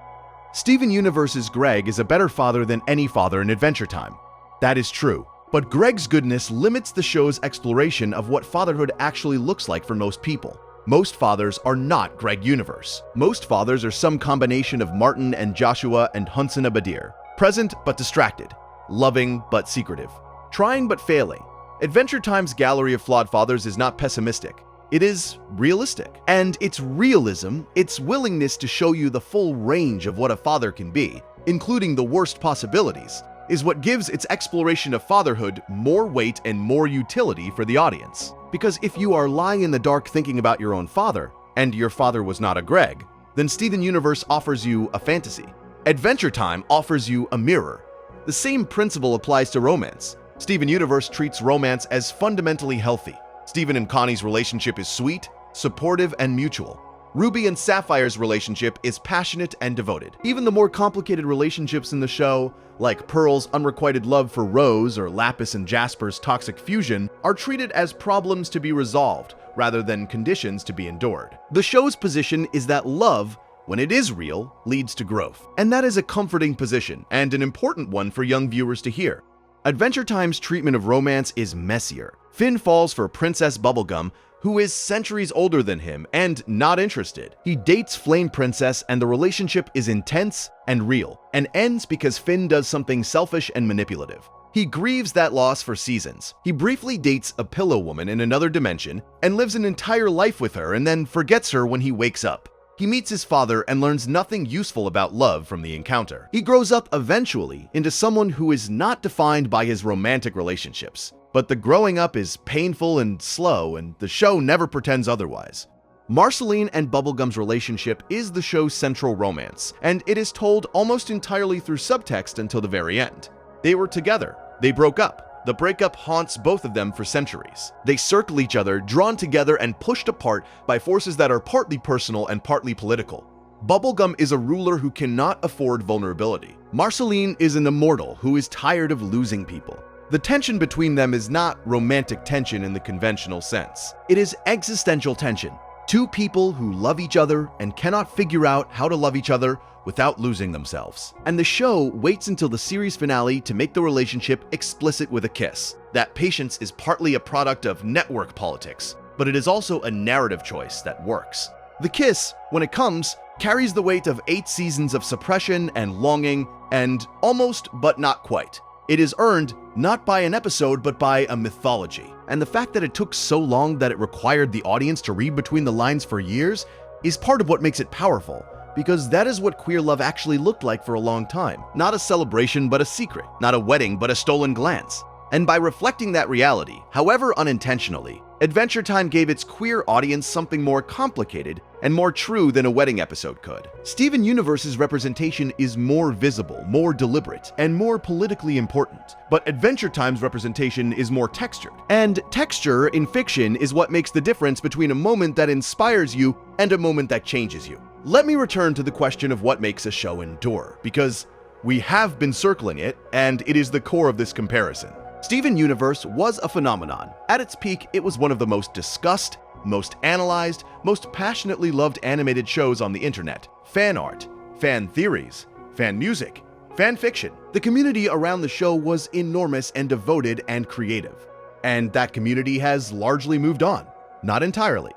Steven Universe's Greg is a better father than any father in Adventure Time. That is true. But Greg's goodness limits the show's exploration of what fatherhood actually looks like for most people. Most fathers are not Greg Universe. Most fathers are some combination of Martin and Joshua and Hunson Abadir. Present but distracted. Loving but secretive. Trying but failing. Adventure Time's gallery of flawed fathers is not pessimistic. It is realistic. And its realism, its willingness to show you the full range of what a father can be, including the worst possibilities, is what gives its exploration of fatherhood more weight and more utility for the audience. Because if you are lying in the dark thinking about your own father, and your father was not a Greg, then Steven Universe offers you a fantasy. Adventure Time offers you a mirror. The same principle applies to romance. Steven Universe treats romance as fundamentally healthy. Steven and Connie's relationship is sweet, supportive, and mutual. Ruby and Sapphire's relationship is passionate and devoted. Even the more complicated relationships in the show, like Pearl's unrequited love for Rose or Lapis and Jasper's toxic fusion, are treated as problems to be resolved rather than conditions to be endured. The show's position is that love, when it is real, leads to growth. And that is a comforting position and an important one for young viewers to hear. Adventure Time's treatment of romance is messier. Finn falls for Princess Bubblegum, who is centuries older than him and not interested. He dates Flame Princess and the relationship is intense and real, and ends because Finn does something selfish and manipulative. He grieves that loss for seasons. He briefly dates a pillow woman in another dimension and lives an entire life with her and then forgets her when he wakes up. He meets his father and learns nothing useful about love from the encounter. He grows up eventually into someone who is not defined by his romantic relationships. But the growing up is painful and slow, and the show never pretends otherwise. Marceline and Bubblegum's relationship is the show's central romance, and it is told almost entirely through subtext until the very end. They were together. They broke up. The breakup haunts both of them for centuries. They circle each other, drawn together and pushed apart by forces that are partly personal and partly political. Bubblegum is a ruler who cannot afford vulnerability. Marceline is an immortal who is tired of losing people. The tension between them is not romantic tension in the conventional sense. It is existential tension. Two people who love each other and cannot figure out how to love each other without losing themselves. And the show waits until the series finale to make the relationship explicit with a kiss. That patience is partly a product of network politics, but it is also a narrative choice that works. The kiss, when it comes, carries the weight of 8 seasons of suppression and longing and almost but not quite. It is earned not by an episode, but by a mythology. And the fact that it took so long that it required the audience to read between the lines for years is part of what makes it powerful, because that is what queer love actually looked like for a long time. Not a celebration, but a secret. Not a wedding, but a stolen glance. And by reflecting that reality, however unintentionally, Adventure Time gave its queer audience something more complicated and more true than a wedding episode could. Steven Universe's representation is more visible, more deliberate, and more politically important. But Adventure Time's representation is more textured. And texture in fiction is what makes the difference between a moment that inspires you and a moment that changes you. Let me return to the question of what makes a show endure, because we have been circling it, and it is the core of this comparison. Steven Universe was a phenomenon. At its peak, it was one of the most discussed, most analyzed, most passionately loved animated shows on the internet. Fan art, fan theories, fan music, fan fiction. The community around the show was enormous and devoted and creative. And that community has largely moved on. Not entirely.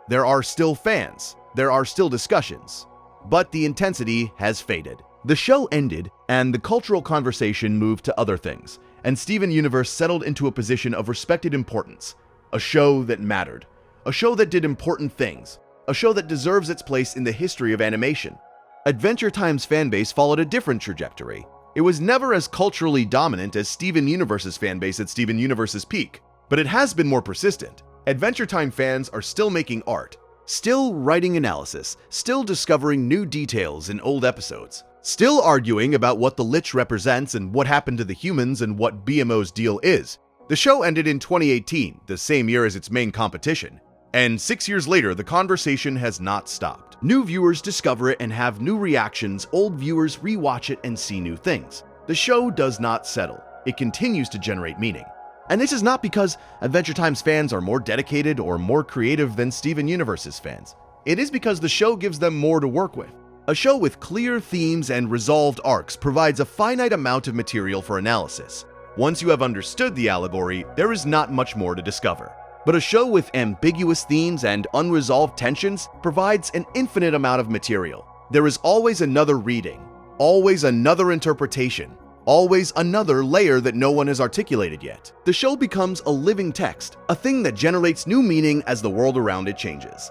There are still fans. There are still discussions. But the intensity has faded. The show ended, and the cultural conversation moved to other things, and Steven Universe settled into a position of respected importance. A show that mattered. A show that did important things. A show that deserves its place in the history of animation. Adventure Time's fanbase followed a different trajectory. It was never as culturally dominant as Steven Universe's fanbase at Steven Universe's peak, but it has been more persistent. Adventure Time fans are still making art, still writing analysis, still discovering new details in old episodes, still arguing about what the Lich represents and what happened to the humans and what BMO's deal is. The show ended in 2018, the same year as its main competition, and 6 years later, the conversation has not stopped. New viewers discover it and have new reactions, old viewers rewatch it and see new things. The show does not settle. It continues to generate meaning. And this is not because Adventure Time's fans are more dedicated or more creative than Steven Universe's fans. It is because the show gives them more to work with. A show with clear themes and resolved arcs provides a finite amount of material for analysis. Once you have understood the allegory, there is not much more to discover. But a show with ambiguous themes and unresolved tensions provides an infinite amount of material. There is always another reading, always another interpretation, always another layer that no one has articulated yet. The show becomes a living text, a thing that generates new meaning as the world around it changes.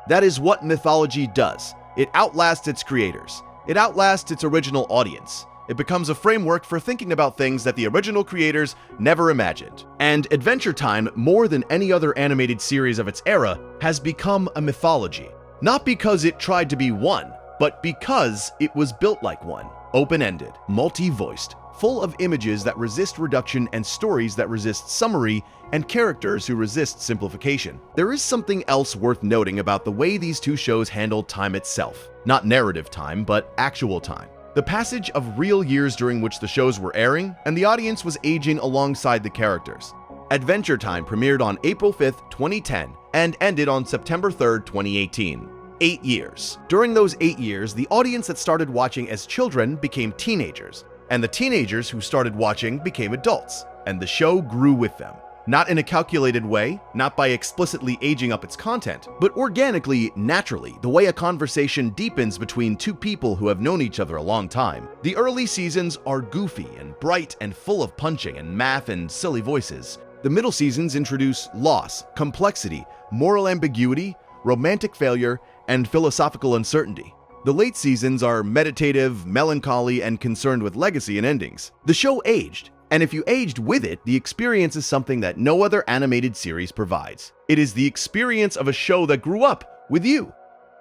That is what mythology does. It outlasts its creators. It outlasts its original audience. It becomes a framework for thinking about things that the original creators never imagined. And Adventure Time, more than any other animated series of its era, has become a mythology. Not because it tried to be one, but because it was built like one. Open-ended, multi-voiced, full of images that resist reduction and stories that resist summary and characters who resist simplification. There is something else worth noting about the way these two shows handled time itself. Not narrative time, but actual time. The passage of real years during which the shows were airing, and the audience was aging alongside the characters. Adventure Time premiered on April 5th, 2010, and ended on September 3rd, 2018. 8 years. During those 8 years, the audience that started watching as children became teenagers, and the teenagers who started watching became adults, and the show grew with them. Not in a calculated way, not by explicitly aging up its content, but organically, naturally, the way a conversation deepens between two people who have known each other a long time. The early seasons are goofy and bright and full of punching and math and silly voices. The middle seasons introduce loss, complexity, moral ambiguity, romantic failure, and philosophical uncertainty. The late seasons are meditative, melancholy, and concerned with legacy and endings. The show aged. And if you aged with it, the experience is something that no other animated series provides. It is the experience of a show that grew up with you.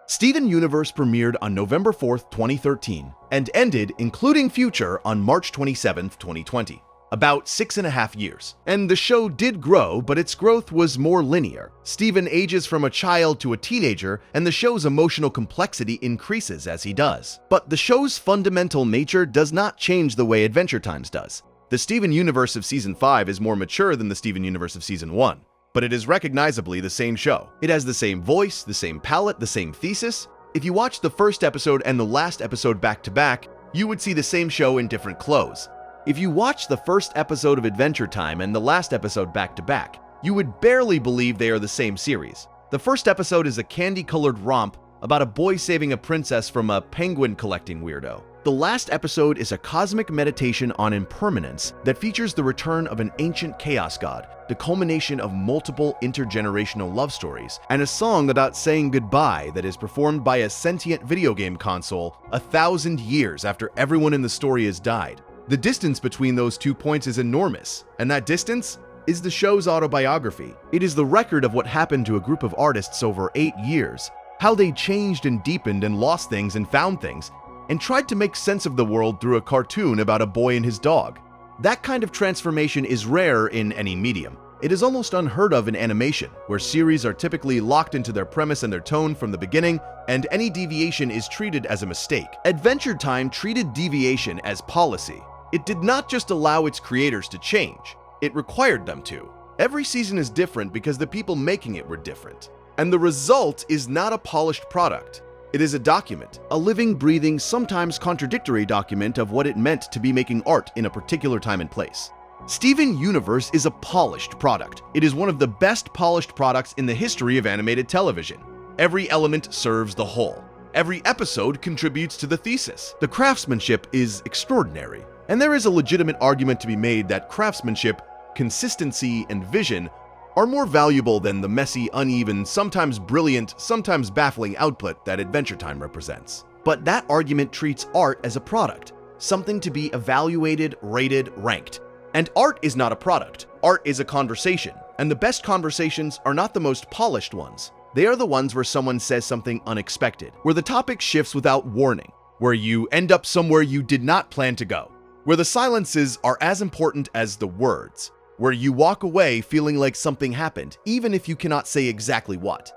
Steven Universe premiered on November 4th, 2013, and ended, including Future, on March 27th, 2020. About 6.5 years. And the show did grow, but its growth was more linear. Steven ages from a child to a teenager, and the show's emotional complexity increases as he does. But the show's fundamental nature does not change the way Adventure Time's does. The Steven Universe of Season 5 is more mature than the Steven Universe of Season 1, but it is recognizably the same show. It has the same voice, the same palette, the same thesis. If you watch the first episode and the last episode back to back, you would see the same show in different clothes. If you watch the first episode of Adventure Time and the last episode back to back, you would barely believe they are the same series. The first episode is a candy-colored romp about a boy saving a princess from a penguin collecting weirdo. The last episode is a cosmic meditation on impermanence that features the return of an ancient chaos god, the culmination of multiple intergenerational love stories, and a song about saying goodbye that is performed by a sentient video game console 1,000 years after everyone in the story has died. The distance between those 2 points is enormous, and that distance is the show's autobiography. It is the record of what happened to a group of artists over 8 years, how they changed and deepened and lost things and found things, and tried to make sense of the world through a cartoon about a boy and his dog. That kind of transformation is rare in any medium. It is almost unheard of in animation, where series are typically locked into their premise and their tone from the beginning, and any deviation is treated as a mistake. Adventure Time treated deviation as policy. It did not just allow its creators to change, it required them to. Every season is different because the people making it were different. And the result is not a polished product. It is a document, a living, breathing, sometimes contradictory document of what it meant to be making art in a particular time and place. Steven Universe is a polished product. It is one of the best polished products in the history of animated television. Every element serves the whole. Every episode contributes to the thesis. The craftsmanship is extraordinary, and there is a legitimate argument to be made that craftsmanship, consistency, and vision are more valuable than the messy, uneven, sometimes brilliant, sometimes baffling output that Adventure Time represents. But that argument treats art as a product, something to be evaluated, rated, ranked. And art is not a product. Art is a conversation, and the best conversations are not the most polished ones. They are the ones where someone says something unexpected, where the topic shifts without warning, where you end up somewhere you did not plan to go, where the silences are as important as the words, where you walk away feeling like something happened, even if you cannot say exactly what.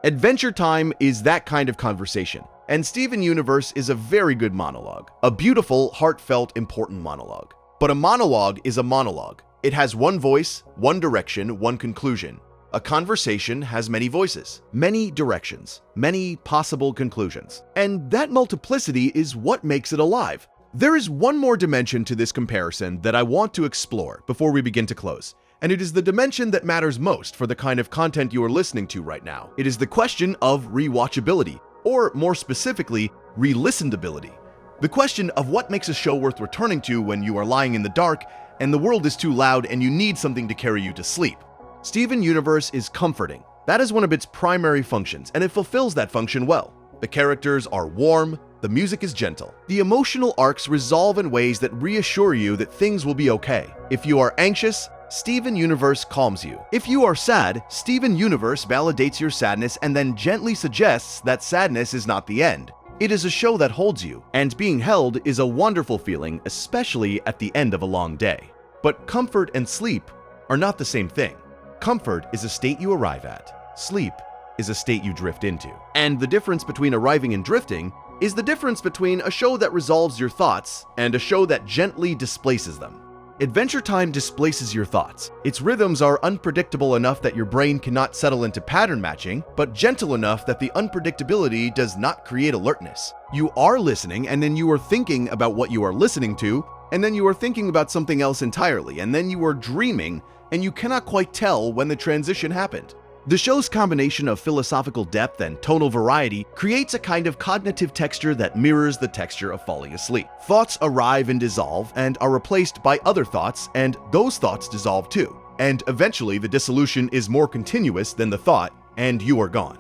Adventure Time is that kind of conversation, and Steven Universe is a very good monologue, a beautiful, heartfelt, important monologue. But a monologue is a monologue. It has one voice, one direction, one conclusion. A conversation has many voices, many directions, many possible conclusions. And that multiplicity is what makes it alive. There is one more dimension to this comparison that I want to explore before we begin to close, and it is the dimension that matters most for the kind of content you are listening to right now. It is the question of rewatchability, or more specifically, re-listenability. The question of what makes a show worth returning to when you are lying in the dark and the world is too loud and you need something to carry you to sleep. Steven Universe is comforting. That is one of its primary functions, and it fulfills that function well. The characters are warm, the music is gentle. The emotional arcs resolve in ways that reassure you that things will be okay. If you are anxious, Steven Universe calms you. If you are sad, Steven Universe validates your sadness and then gently suggests that sadness is not the end. It is a show that holds you, and being held is a wonderful feeling, especially at the end of a long day. But comfort and sleep are not the same thing. Comfort is a state you arrive at. Sleep is a state you drift into. And the difference between arriving and drifting is the difference between a show that resolves your thoughts and a show that gently displaces them. Adventure Time displaces your thoughts. Its rhythms are unpredictable enough that your brain cannot settle into pattern matching, but gentle enough that the unpredictability does not create alertness. You are listening, and then you are thinking about what you are listening to, and then you are thinking about something else entirely, and then you are dreaming, and you cannot quite tell when the transition happened. The show's combination of philosophical depth and tonal variety creates a kind of cognitive texture that mirrors the texture of falling asleep. Thoughts arrive and dissolve and are replaced by other thoughts, and those thoughts dissolve too. And eventually the dissolution is more continuous than the thought, and you are gone.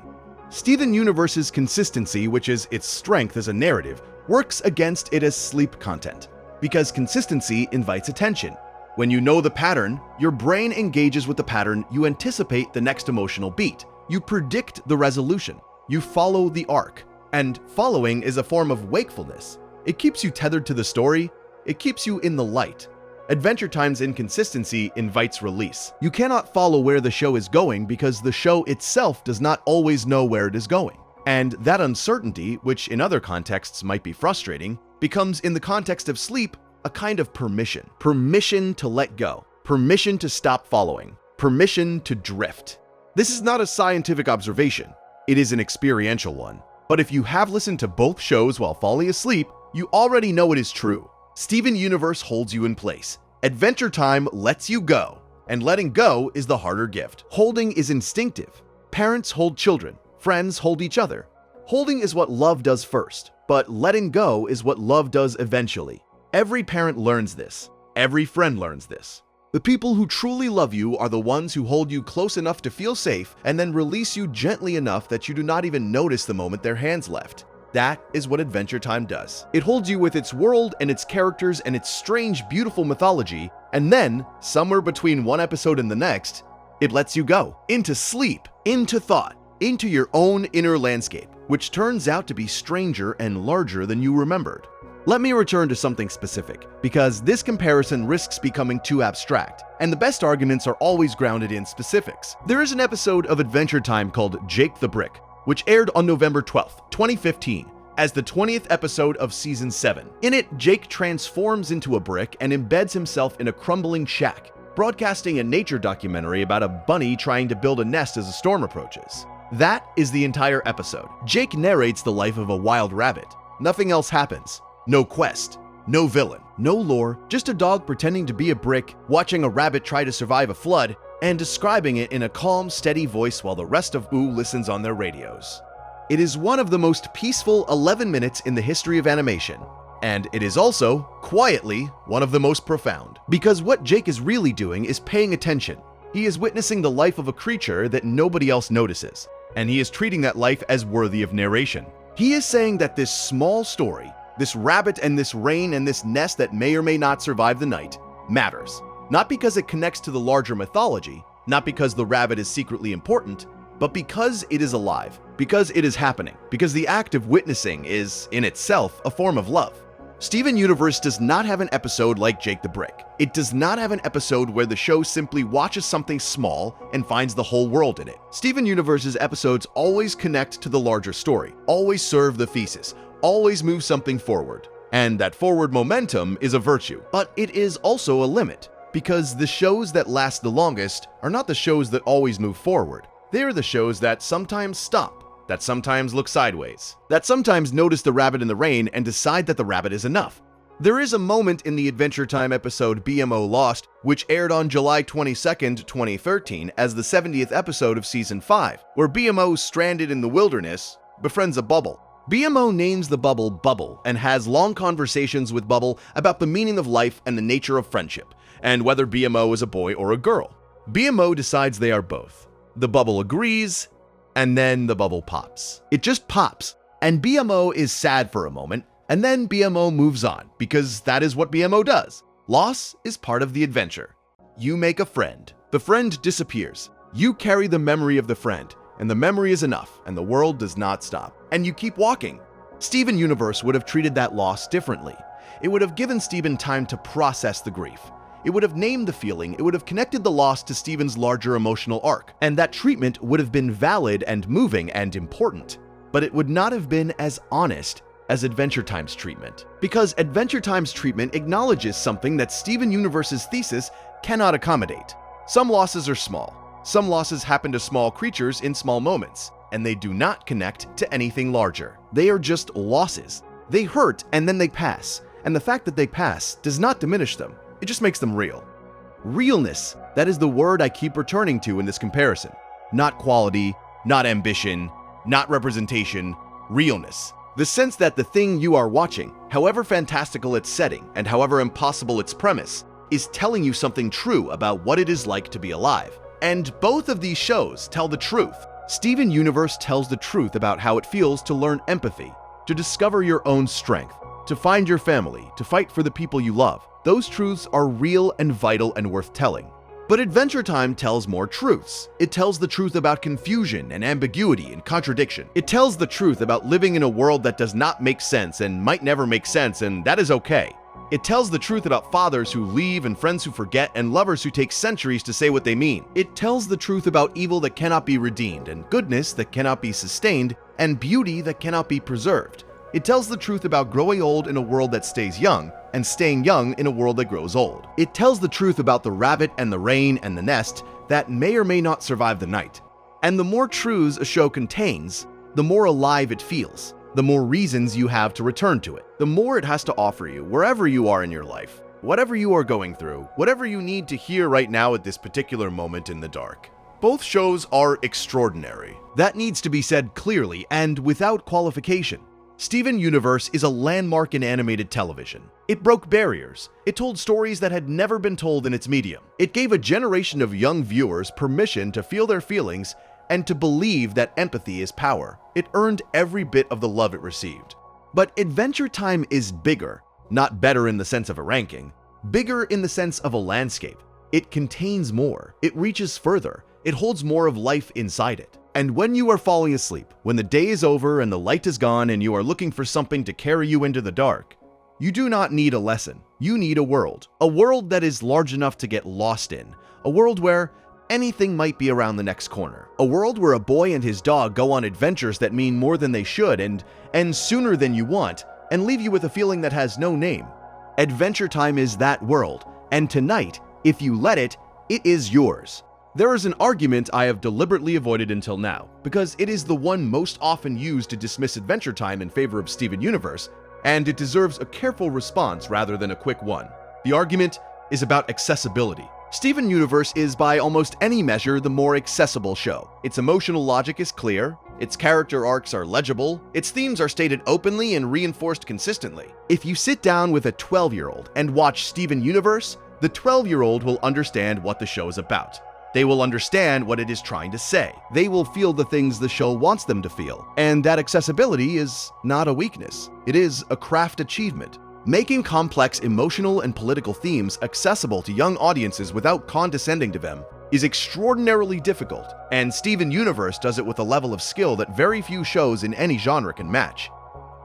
Steven Universe's consistency, which is its strength as a narrative, works against it as sleep content, because consistency invites attention. When you know the pattern, your brain engages with the pattern, you anticipate the next emotional beat, you predict the resolution, you follow the arc. And following is a form of wakefulness. It keeps you tethered to the story, it keeps you in the light. Adventure Time's inconsistency invites release. You cannot follow where the show is going because the show itself does not always know where it is going. And that uncertainty, which in other contexts might be frustrating, becomes in the context of sleep a kind of permission. Permission to let go. Permission to stop following. Permission to drift. This is not a scientific observation. It is an experiential one. But if you have listened to both shows while falling asleep, you already know it is true. Steven Universe holds you in place. Adventure Time lets you go. And letting go is the harder gift. Holding is instinctive. Parents hold children. Friends hold each other. Holding is what love does first. but letting go is what love does eventually. Every parent learns this. Every friend learns this. The people who truly love you are the ones who hold you close enough to feel safe and then release you gently enough that you do not even notice the moment their hands left. That is what Adventure Time does. It holds you with its world and its characters and its strange, beautiful mythology, and then, somewhere between one episode and the next, it lets you go. Into sleep, into thought, into your own inner landscape, which turns out to be stranger and larger than you remembered. Let me return to something specific, because this comparison risks becoming too abstract, and the best arguments are always grounded in specifics. There is an episode of Adventure Time called Jake the Brick, which aired on November 12th, 2015, as the 20th episode of Season 7. In it, Jake transforms into a brick and embeds himself in a crumbling shack, broadcasting a nature documentary about a bunny trying to build a nest as a storm approaches. That is the entire episode. Jake narrates the life of a wild rabbit. Nothing else happens. No quest, no villain, no lore, just a dog pretending to be a brick, watching a rabbit try to survive a flood, and describing it in a calm, steady voice while the rest of OO listens on their radios. It is one of the most peaceful 11 minutes in the history of animation, and it is also, quietly, one of the most profound. Because what Jake is really doing is paying attention. He is witnessing the life of a creature that nobody else notices, and he is treating that life as worthy of narration. He is saying that this small story, this rabbit and this rain and this nest that may or may not survive the night, matters. Not because it connects to the larger mythology, not because the rabbit is secretly important, but because it is alive, because it is happening, because the act of witnessing is, in itself, a form of love. Steven Universe does not have an episode like Jake the Brick. It does not have an episode where the show simply watches something small and finds the whole world in it. Steven Universe's episodes always connect to the larger story, always serve the thesis, always move something forward. And that forward momentum is a virtue. But it is also a limit, because the shows that last the longest are not the shows that always move forward. They are the shows that sometimes stop, that sometimes look sideways, that sometimes notice the rabbit in the rain and decide that the rabbit is enough. There is a moment in the Adventure Time episode BMO Lost, which aired on July 22nd, 2013 as the 70th episode of Season 5, where BMO, stranded in the wilderness, befriends a bubble. BMO names the bubble Bubble and has long conversations with Bubble about the meaning of life and the nature of friendship, and whether BMO is a boy or a girl. BMO decides they are both. The bubble agrees, and then the bubble pops. It just pops, and BMO is sad for a moment, and then BMO moves on, because that is what BMO does. Loss is part of the adventure. You make a friend. The friend disappears. You carry the memory of the friend, and the memory is enough, and the world does not stop. And you keep walking. Steven Universe would have treated that loss differently. It would have given Steven time to process the grief. It would have named the feeling, it would have connected the loss to Steven's larger emotional arc, and that treatment would have been valid and moving and important. But it would not have been as honest as Adventure Time's treatment. Because Adventure Time's treatment acknowledges something that Steven Universe's thesis cannot accommodate. Some losses are small. Some losses happen to small creatures in small moments, and they do not connect to anything larger. They are just losses. They hurt and then they pass, and the fact that they pass does not diminish them. It just makes them real. Realness, that is the word I keep returning to in this comparison. Not quality, not ambition, not representation, realness. The sense that the thing you are watching, however fantastical its setting and however impossible its premise, is telling you something true about what it is like to be alive. And both of these shows tell the truth. Steven Universe tells the truth about how it feels to learn empathy, to discover your own strength, to find your family, to fight for the people you love. Those truths are real and vital and worth telling. But Adventure Time tells more truths. It tells the truth about confusion and ambiguity and contradiction. It tells the truth about living in a world that does not make sense and might never make sense, and that is okay. It tells the truth about fathers who leave and friends who forget and lovers who take centuries to say what they mean. It tells the truth about evil that cannot be redeemed and goodness that cannot be sustained and beauty that cannot be preserved. It tells the truth about growing old in a world that stays young and staying young in a world that grows old. It tells the truth about the rabbit and the rain and the nest that may or may not survive the night. And the more truths a show contains, the more alive it feels. The more reasons you have to return to it, the more it has to offer you wherever you are in your life, whatever you are going through, whatever you need to hear right now at this particular moment in the dark. Both shows are extraordinary. That needs to be said clearly and without qualification. Steven Universe is a landmark in animated television. It broke barriers. It told stories that had never been told in its medium. It gave a generation of young viewers permission to feel their feelings and to believe that empathy is power. It earned every bit of the love it received. But Adventure Time is bigger, not better in the sense of a ranking, bigger in the sense of a landscape. It contains more. It reaches further. It holds more of life inside it. And when you are falling asleep, when the day is over and the light is gone and you are looking for something to carry you into the dark, you do not need a lesson. You need a world that is large enough to get lost in, a world where anything might be around the next corner, a world where a boy and his dog go on adventures that mean more than they should and end sooner than you want and leave you with a feeling that has no name. Adventure Time is that world, and tonight, if you let it, it is yours. There is an argument I have deliberately avoided until now, because it is the one most often used to dismiss Adventure Time in favor of Steven Universe, and it deserves a careful response rather than a quick one. The argument is about accessibility. Steven Universe is by almost any measure the more accessible show. Its emotional logic is clear, its character arcs are legible, its themes are stated openly and reinforced consistently. If you sit down with a 12-year-old and watch Steven Universe, the 12-year-old will understand what the show is about. They will understand what it is trying to say. They will feel the things the show wants them to feel. And that accessibility is not a weakness. It is a craft achievement. Making complex emotional and political themes accessible to young audiences without condescending to them is extraordinarily difficult, and Steven Universe does it with a level of skill that very few shows in any genre can match.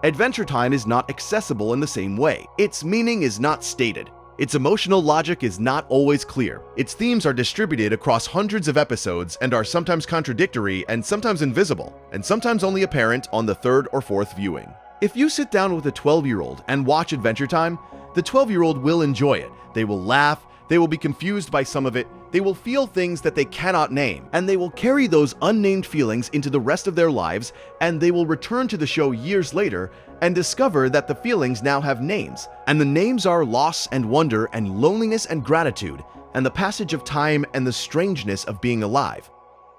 Adventure Time is not accessible in the same way. Its meaning is not stated. Its emotional logic is not always clear. Its themes are distributed across hundreds of episodes and are sometimes contradictory and sometimes invisible, and sometimes only apparent on the third or fourth viewing. If you sit down with a 12-year-old and watch Adventure Time, the 12-year-old will enjoy it. They will laugh, they will be confused by some of it, they will feel things that they cannot name, and they will carry those unnamed feelings into the rest of their lives, and they will return to the show years later and discover that the feelings now have names, and the names are loss and wonder and loneliness and gratitude, and the passage of time and the strangeness of being alive.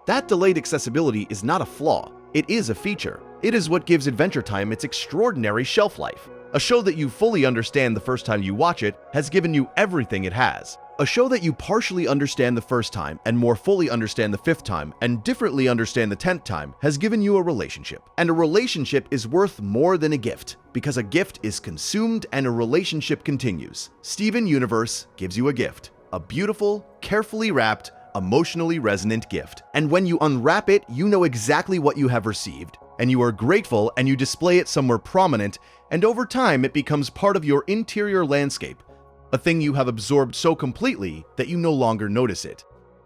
That delayed accessibility is not a flaw, it is a feature. It is what gives Adventure Time its extraordinary shelf life. A show that you fully understand the first time you watch it has given you everything it has. A show that you partially understand the first time and more fully understand the fifth time and differently understand the 10th time has given you a relationship. And a relationship is worth more than a gift, because a gift is consumed and a relationship continues. Steven Universe gives you a gift, a beautiful, carefully wrapped, emotionally resonant gift. And when you unwrap it, you know exactly what you have received, and you are grateful and you display it somewhere prominent, and over time it becomes part of your interior landscape, a thing you have absorbed so completely that you no longer notice it.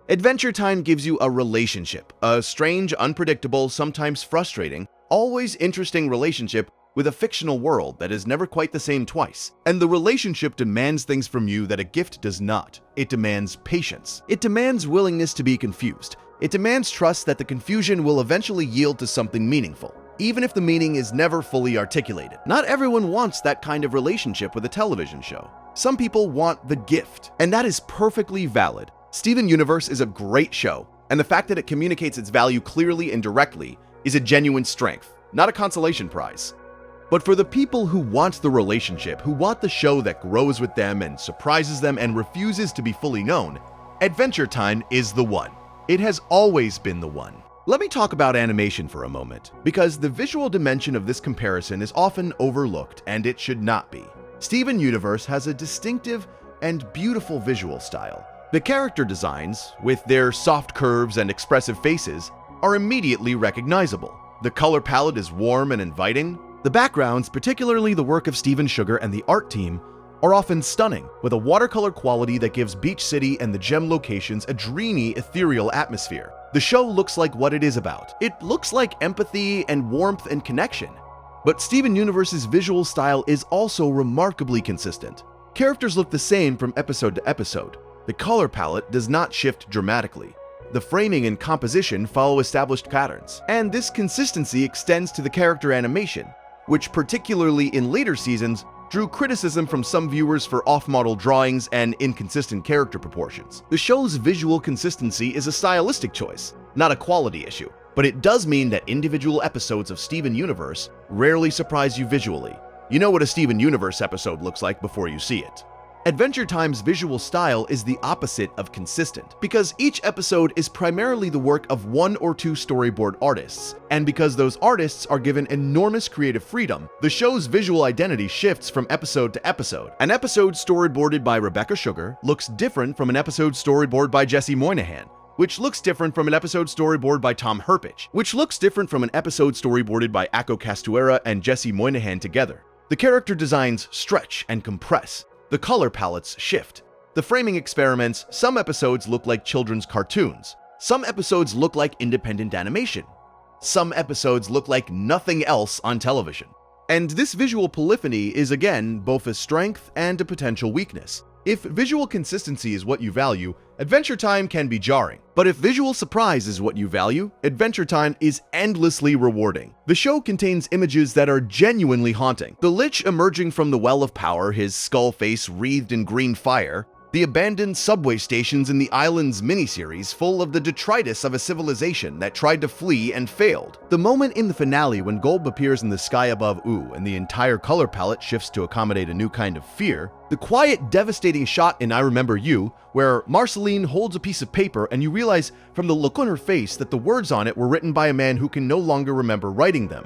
Adventure Time gives you a relationship, a strange, unpredictable, sometimes frustrating, always interesting relationship with a fictional world that is never quite the same twice. And the relationship demands things from you that a gift does not. It demands patience. It demands willingness to be confused. It demands trust that the confusion will eventually yield to something meaningful, even if the meaning is never fully articulated. Not everyone wants that kind of relationship with a television show. Some people want the gift, and that is perfectly valid. Steven Universe is a great show, and the fact that it communicates its value clearly and directly is a genuine strength, not a consolation prize. But for the people who want the relationship, who want the show that grows with them and surprises them and refuses to be fully known, Adventure Time is the one. It has always been the one. Let me talk about animation for a moment, because the visual dimension of this comparison is often overlooked, and it should not be. Steven Universe has a distinctive and beautiful visual style. The character designs, with their soft curves and expressive faces, are immediately recognizable. The color palette is warm and inviting. The backgrounds, particularly the work of Steven Sugar and the art team, are often stunning, with a watercolor quality that gives Beach City and the gem locations a dreamy, ethereal atmosphere. The show looks like what it is about. It looks like empathy and warmth and connection. But Steven Universe's visual style is also remarkably consistent. Characters look the same from episode to episode. The color palette does not shift dramatically. The framing and composition follow established patterns. And this consistency extends to the character animation, which particularly in later seasons drew criticism from some viewers for off-model drawings and inconsistent character proportions. The show's visual consistency is a stylistic choice, not a quality issue. But it does mean that individual episodes of Steven Universe rarely surprise you visually. You know what a Steven Universe episode looks like before you see it. Adventure Time's visual style is the opposite of consistent, because each episode is primarily the work of one or two storyboard artists, and because those artists are given enormous creative freedom, the show's visual identity shifts from episode to episode. An episode storyboarded by Rebecca Sugar looks different from an episode storyboarded by Jesse Moynihan, which looks different from an episode storyboarded by Tom Herpich, which looks different from an episode storyboarded by Ako Castuera and Jesse Moynihan together. The character designs stretch and compress. The color palettes shift. The framing experiments, some episodes look like children's cartoons. Some episodes look like independent animation. Some episodes look like nothing else on television. And this visual polyphony is again both a strength and a potential weakness. If visual consistency is what you value, Adventure Time can be jarring. But if visual surprise is what you value, Adventure Time is endlessly rewarding. The show contains images that are genuinely haunting. The Lich emerging from the Well of Power, his skull face wreathed in green fire, the abandoned subway stations in the Islands miniseries full of the detritus of a civilization that tried to flee and failed. The moment in the finale when Golb appears in the sky above Ooh and the entire color palette shifts to accommodate a new kind of fear. The quiet, devastating shot in I Remember You, where Marceline holds a piece of paper and you realize from the look on her face that the words on it were written by a man who can no longer remember writing them.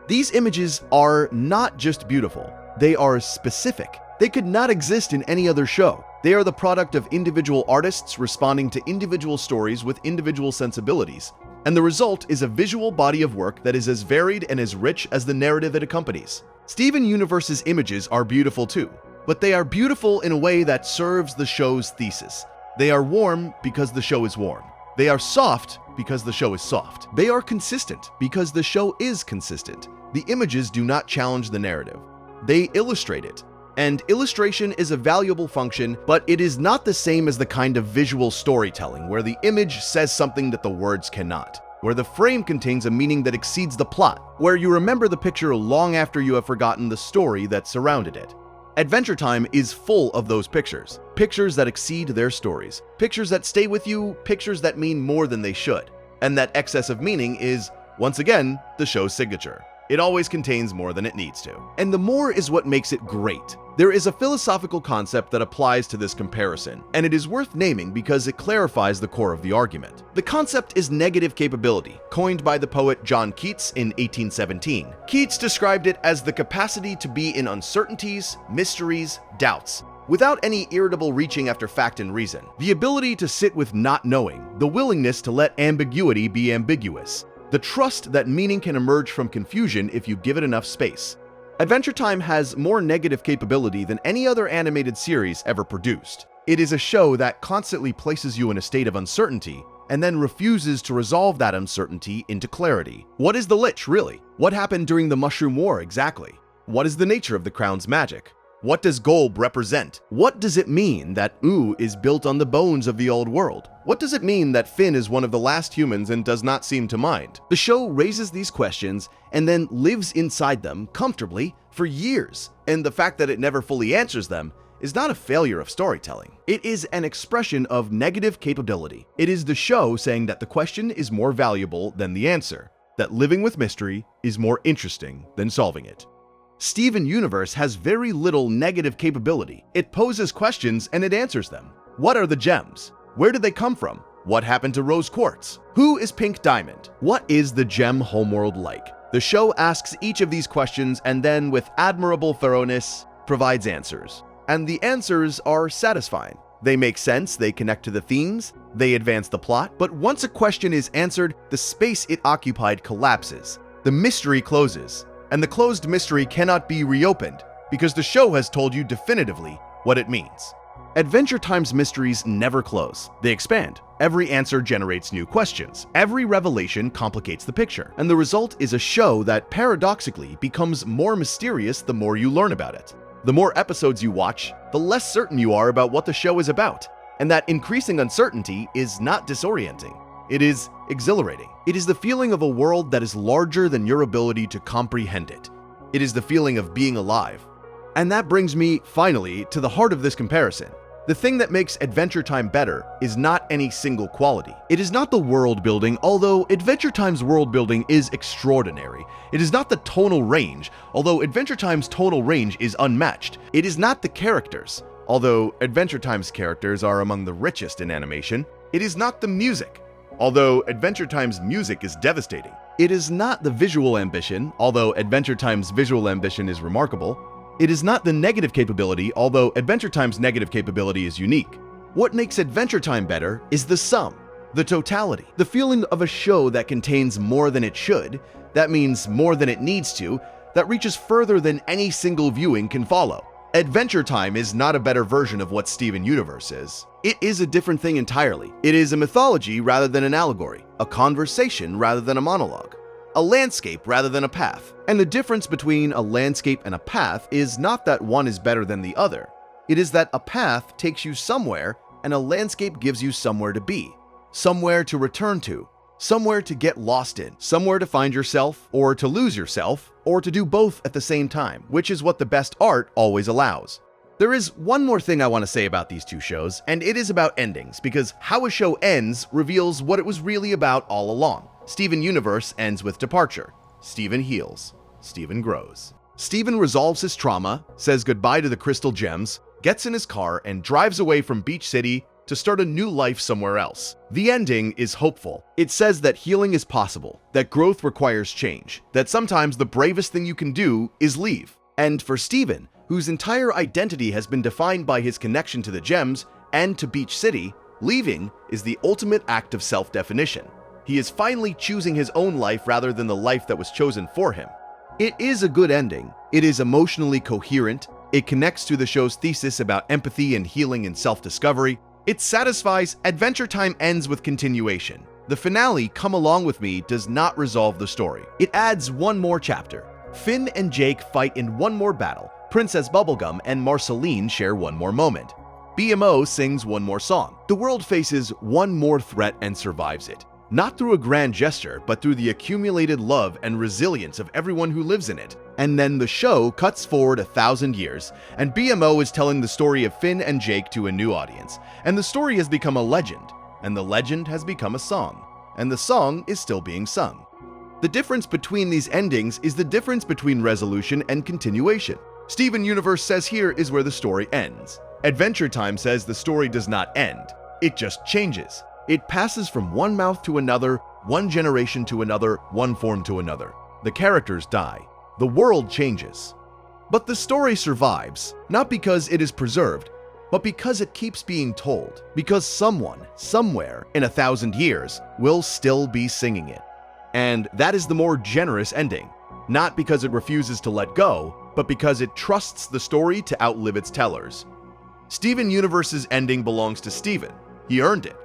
These images are not just beautiful, they are specific. They could not exist in any other show. They are the product of individual artists responding to individual stories with individual sensibilities, and the result is a visual body of work that is as varied and as rich as the narrative it accompanies. Steven Universe's images are beautiful too, but they are beautiful in a way that serves the show's thesis. They are warm because the show is warm. They are soft because the show is soft. They are consistent because the show is consistent. The images do not challenge the narrative. They illustrate it. And illustration is a valuable function, but it is not the same as the kind of visual storytelling where the image says something that the words cannot, where the frame contains a meaning that exceeds the plot, where you remember the picture long after you have forgotten the story that surrounded it. Adventure Time is full of those pictures. Pictures that exceed their stories. Pictures that stay with you, pictures that mean more than they should. And that excess of meaning is, once again, the show's signature. It always contains more than it needs to. And the more is what makes it great. There is a philosophical concept that applies to this comparison, and it is worth naming because it clarifies the core of the argument. The concept is negative capability, coined by the poet John Keats in 1817. Keats described it as the capacity to be in uncertainties, mysteries, doubts, without any irritable reaching after fact and reason. The ability to sit with not knowing, the willingness to let ambiguity be ambiguous, the trust that meaning can emerge from confusion if you give it enough space. Adventure Time has more negative capability than any other animated series ever produced. It is a show that constantly places you in a state of uncertainty and then refuses to resolve that uncertainty into clarity. What is the Lich, really? What happened during the Mushroom War exactly? What is the nature of the crown's magic? What does Golb represent? What does it mean that Ooh is built on the bones of the old world? What does it mean that Finn is one of the last humans and does not seem to mind? The show raises these questions and then lives inside them comfortably for years, and the fact that it never fully answers them is not a failure of storytelling. It is an expression of negative capability. It is the show saying that the question is more valuable than the answer, that living with mystery is more interesting than solving it. Steven Universe has very little negative capability. It poses questions and it answers them. What are the gems? Where did they come from? What happened to Rose Quartz? Who is Pink Diamond? What is the gem homeworld like? The show asks each of these questions and then, with admirable thoroughness, provides answers. And the answers are satisfying. They make sense, they connect to the themes, they advance the plot, but once a question is answered, the space it occupied collapses. The mystery closes. And the closed mystery cannot be reopened because the show has told you definitively what it means. Adventure Time's mysteries never close. They expand. Every answer generates new questions. Every revelation complicates the picture. And the result is a show that paradoxically becomes more mysterious the more you learn about it. The more episodes you watch, the less certain you are about what the show is about. And that increasing uncertainty is not disorienting. It is exhilarating. It is the feeling of a world that is larger than your ability to comprehend it. It is the feeling of being alive. And that brings me, finally, to the heart of this comparison. The thing that makes Adventure Time better is not any single quality. It is not the world building, although Adventure Time's world building is extraordinary. It is not the tonal range, although Adventure Time's tonal range is unmatched. It is not the characters, although Adventure Time's characters are among the richest in animation. It is not the music, although Adventure Time's music is devastating. It is not the visual ambition, although Adventure Time's visual ambition is remarkable. It is not the negative capability, although Adventure Time's negative capability is unique. What makes Adventure Time better is the sum, the totality, the feeling of a show that contains more than it should, that means more than it needs to, that reaches further than any single viewing can follow. Adventure Time is not a better version of what Steven Universe is. It is a different thing entirely. It is a mythology rather than an allegory, a conversation rather than a monologue, a landscape rather than a path. And the difference between a landscape and a path is not that one is better than the other. It is that a path takes you somewhere and a landscape gives you somewhere to be, somewhere to return to, somewhere to get lost in, somewhere to find yourself, or to lose yourself, or to do both at the same time, which is what the best art always allows. There is one more thing I want to say about these two shows, and it is about endings, because how a show ends reveals what it was really about all along. Steven Universe ends with departure. Steven heals. Steven grows. Steven resolves his trauma, says goodbye to the crystal gems, gets in his car, and drives away from Beach City to start a new life somewhere else. The ending is hopeful. It says that healing is possible, that growth requires change, that sometimes the bravest thing you can do is leave. And for Steven, whose entire identity has been defined by his connection to the gems and to Beach City, leaving is the ultimate act of self-definition. He is finally choosing his own life rather than the life that was chosen for him. It is a good ending. It is emotionally coherent. It connects to the show's thesis about empathy and healing and self-discovery. It satisfies. Adventure Time ends with continuation. The finale, Come Along With Me, does not resolve the story. It adds one more chapter. Finn and Jake fight in one more battle. Princess Bubblegum and Marceline share one more moment. BMO sings one more song. The world faces one more threat and survives it. Not through a grand gesture, but through the accumulated love and resilience of everyone who lives in it. And then the show cuts forward 1,000 years, and BMO is telling the story of Finn and Jake to a new audience. And the story has become a legend, and the legend has become a song, and the song is still being sung. The difference between these endings is the difference between resolution and continuation. Steven Universe says here is where the story ends. Adventure Time says the story does not end, it just changes. It passes from one mouth to another, one generation to another, one form to another. The characters die. The world changes. But the story survives, not because it is preserved, but because it keeps being told. Because someone, somewhere, in 1,000 years, will still be singing it. And that is the more generous ending. Not because it refuses to let go, but because it trusts the story to outlive its tellers. Steven Universe's ending belongs to Steven. He earned it.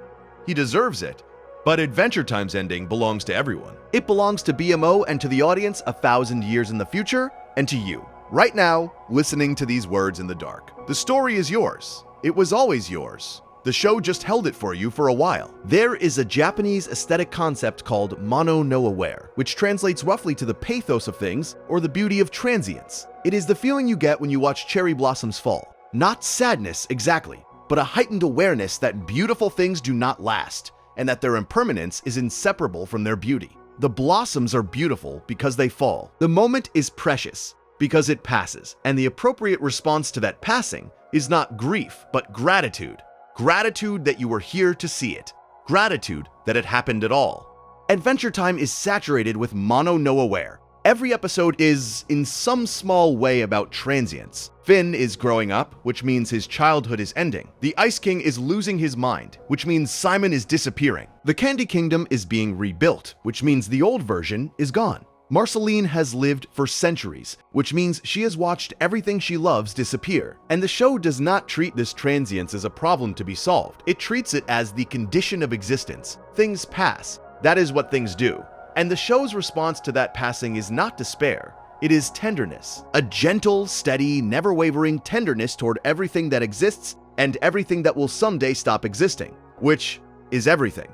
He deserves it. But Adventure Time's ending belongs to everyone. It belongs to BMO and to the audience 1,000 years in the future, and to you, right now, listening to these words in the dark. The story is yours. It was always yours. The show just held it for you for a while. There is a Japanese aesthetic concept called mono no aware, which translates roughly to the pathos of things or the beauty of transience. It is the feeling you get when you watch cherry blossoms fall. Not sadness exactly, but a heightened awareness that beautiful things do not last, and that their impermanence is inseparable from their beauty. The blossoms are beautiful because they fall. The moment is precious because it passes, and the appropriate response to that passing is not grief, but gratitude. Gratitude that you were here to see it. Gratitude that it happened at all. Adventure Time is saturated with mono no aware. Every episode is, in some small way, about transience. Finn is growing up, which means his childhood is ending. The Ice King is losing his mind, which means Simon is disappearing. The Candy Kingdom is being rebuilt, which means the old version is gone. Marceline has lived for centuries, which means she has watched everything she loves disappear. And the show does not treat this transience as a problem to be solved. It treats it as the condition of existence. Things pass. That is what things do. And the show's response to that passing is not despair. It is tenderness. A gentle, steady, never-wavering tenderness toward everything that exists and everything that will someday stop existing, which is everything.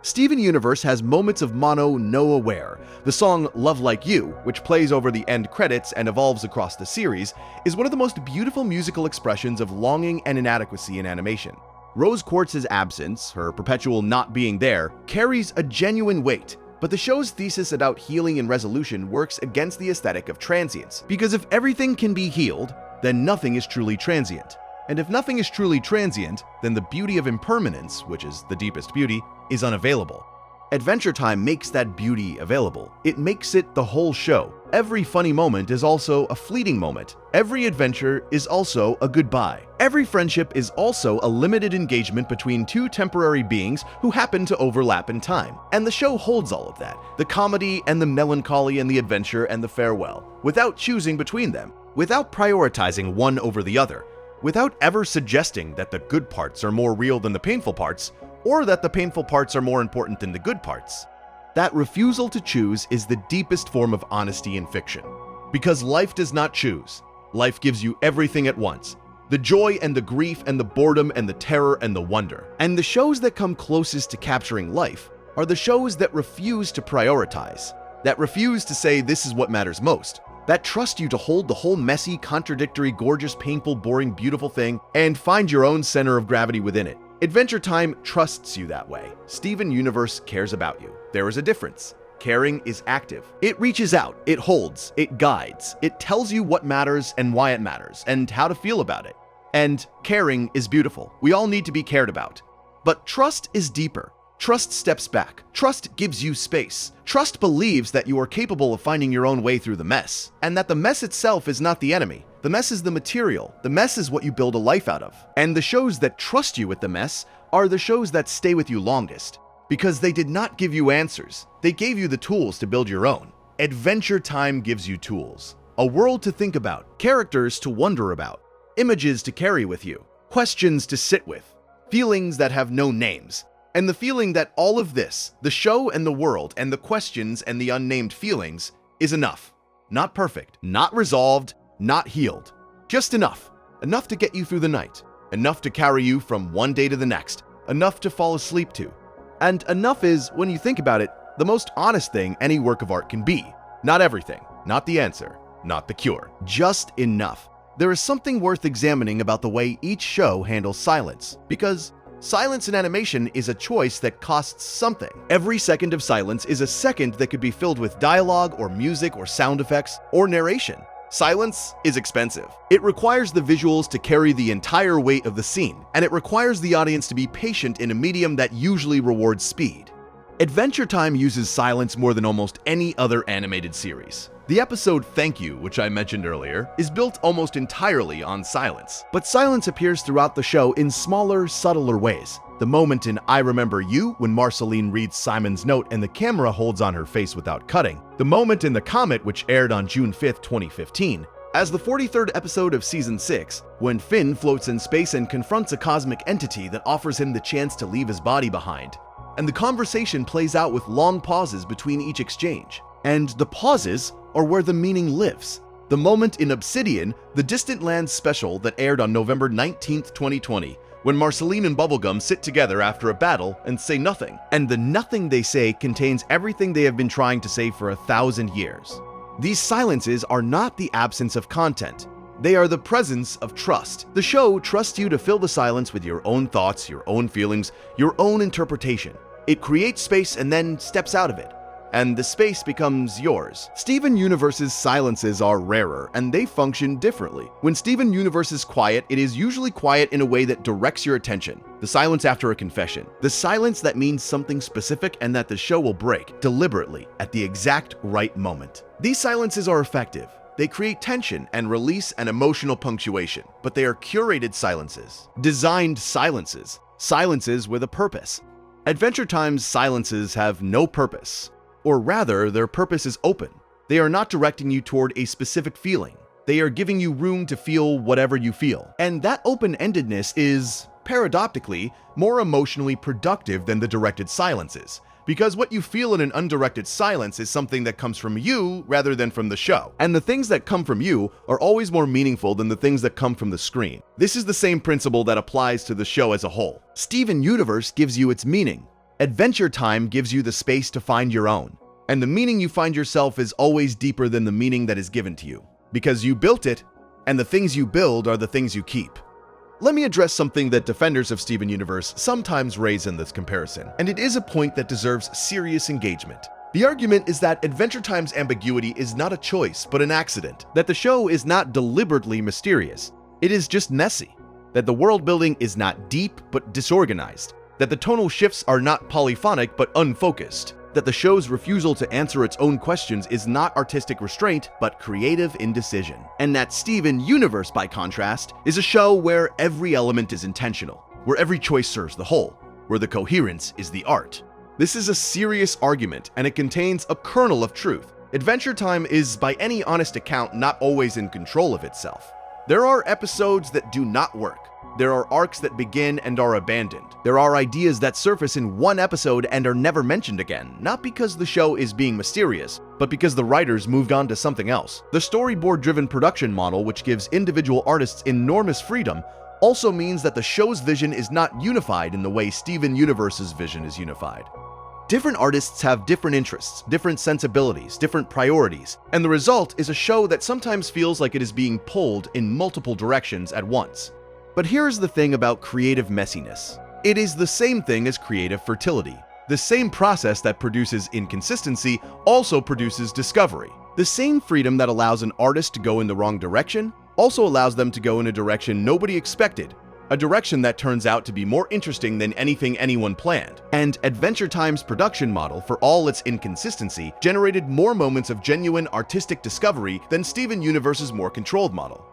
Steven Universe has moments of mono no aware. The song Love Like You, which plays over the end credits and evolves across the series, is one of the most beautiful musical expressions of longing and inadequacy in animation. Rose Quartz's absence, her perpetual not being there, carries a genuine weight. But the show's thesis about healing and resolution works against the aesthetic of transience, because if everything can be healed, then nothing is truly transient. And if nothing is truly transient, then the beauty of impermanence, which is the deepest beauty, is unavailable. Adventure Time makes that beauty available. It makes it the whole show. Every funny moment is also a fleeting moment. Every adventure is also a goodbye. Every friendship is also a limited engagement between two temporary beings who happen to overlap in time. And the show holds all of that, the comedy and the melancholy and the adventure and the farewell, without choosing between them, without prioritizing one over the other, without ever suggesting that the good parts are more real than the painful parts, or that the painful parts are more important than the good parts. That refusal to choose is the deepest form of honesty in fiction. Because life does not choose. Life gives you everything at once. The joy and the grief and the boredom and the terror and the wonder. And the shows that come closest to capturing life are the shows that refuse to prioritize, that refuse to say this is what matters most, that trust you to hold the whole messy, contradictory, gorgeous, painful, boring, beautiful thing and find your own center of gravity within it. Adventure Time trusts you that way. Steven Universe cares about you. There is a difference. Caring is active. It reaches out, it holds, it guides, it tells you what matters and why it matters, and how to feel about it. And caring is beautiful. We all need to be cared about. But trust is deeper. Trust steps back. Trust gives you space. Trust believes that you are capable of finding your own way through the mess, and that the mess itself is not the enemy. The mess is the material. The mess is what you build a life out of. And the shows that trust you with the mess are the shows that stay with you longest. Because they did not give you answers. They gave you the tools to build your own. Adventure Time gives you tools. A world to think about. Characters to wonder about. Images to carry with you. Questions to sit with. Feelings that have no names. And the feeling that all of this, the show and the world and the questions and the unnamed feelings, is enough. Not perfect. Not resolved. Not healed. Just enough. Enough to get you through the night. Enough to carry you from one day to the next. Enough to fall asleep to. And enough is, when you think about it, the most honest thing any work of art can be. Not everything. Not the answer. Not the cure. Just enough. There is something worth examining about the way each show handles silence. Because silence in animation is a choice that costs something. Every second of silence is a second that could be filled with dialogue or music or sound effects or narration. Silence is expensive. It requires the visuals to carry the entire weight of the scene, and it requires the audience to be patient in a medium that usually rewards speed. Adventure Time uses silence more than almost any other animated series. The episode Thank You, which I mentioned earlier, is built almost entirely on silence. But silence appears throughout the show in smaller, subtler ways. The moment in I Remember You, when Marceline reads Simon's note and the camera holds on her face without cutting. The moment in The Comet, which aired on June 5th, 2015. As the 43rd episode of Season 6, when Finn floats in space and confronts a cosmic entity that offers him the chance to leave his body behind. And the conversation plays out with long pauses between each exchange. And the pauses are where the meaning lives. The moment in Obsidian, the Distant Lands special that aired on November 19th, 2020, when Marceline and Bubblegum sit together after a battle and say nothing. And the nothing they say contains everything they have been trying to say for 1,000 years. These silences are not the absence of content. They are the presence of trust. The show trusts you to fill the silence with your own thoughts, your own feelings, your own interpretation. It creates space and then steps out of it. And the space becomes yours. Steven Universe's silences are rarer, and they function differently. When Steven Universe is quiet, it is usually quiet in a way that directs your attention. The silence after a confession. The silence that means something specific and that the show will break, deliberately, at the exact right moment. These silences are effective. They create tension and release an emotional punctuation, but they are curated silences. Designed silences. Silences with a purpose. Adventure Time's silences have no purpose. Or rather, their purpose is open. They are not directing you toward a specific feeling. They are giving you room to feel whatever you feel. And that open-endedness is, paradoxically, more emotionally productive than the directed silences. Because what you feel in an undirected silence is something that comes from you rather than from the show. And the things that come from you are always more meaningful than the things that come from the screen. This is the same principle that applies to the show as a whole. Steven Universe gives you its meaning. Adventure Time gives you the space to find your own, and the meaning you find yourself is always deeper than the meaning that is given to you, because you built it, and the things you build are the things you keep. Let me address something that defenders of Steven Universe sometimes raise in this comparison, and it is a point that deserves serious engagement. The argument is that Adventure Time's ambiguity is not a choice, but an accident, that the show is not deliberately mysterious. It is just messy, that the world building is not deep, but disorganized, that the tonal shifts are not polyphonic, but unfocused, that the show's refusal to answer its own questions is not artistic restraint, but creative indecision. And that Steven Universe, by contrast, is a show where every element is intentional, where every choice serves the whole, where the coherence is the art. This is a serious argument, and it contains a kernel of truth. Adventure Time is, by any honest account, not always in control of itself. There are episodes that do not work. There are arcs that begin and are abandoned. There are ideas that surface in one episode and are never mentioned again, not because the show is being mysterious, but because the writers moved on to something else. The storyboard-driven production model, which gives individual artists enormous freedom, also means that the show's vision is not unified in the way Steven Universe's vision is unified. Different artists have different interests, different sensibilities, different priorities, and the result is a show that sometimes feels like it is being pulled in multiple directions at once. But here's the thing about creative messiness. It is the same thing as creative fertility. The same process that produces inconsistency also produces discovery. The same freedom that allows an artist to go in the wrong direction also allows them to go in a direction nobody expected, a direction that turns out to be more interesting than anything anyone planned. And Adventure Time's production model, for all its inconsistency, generated more moments of genuine artistic discovery than Steven Universe's more controlled model.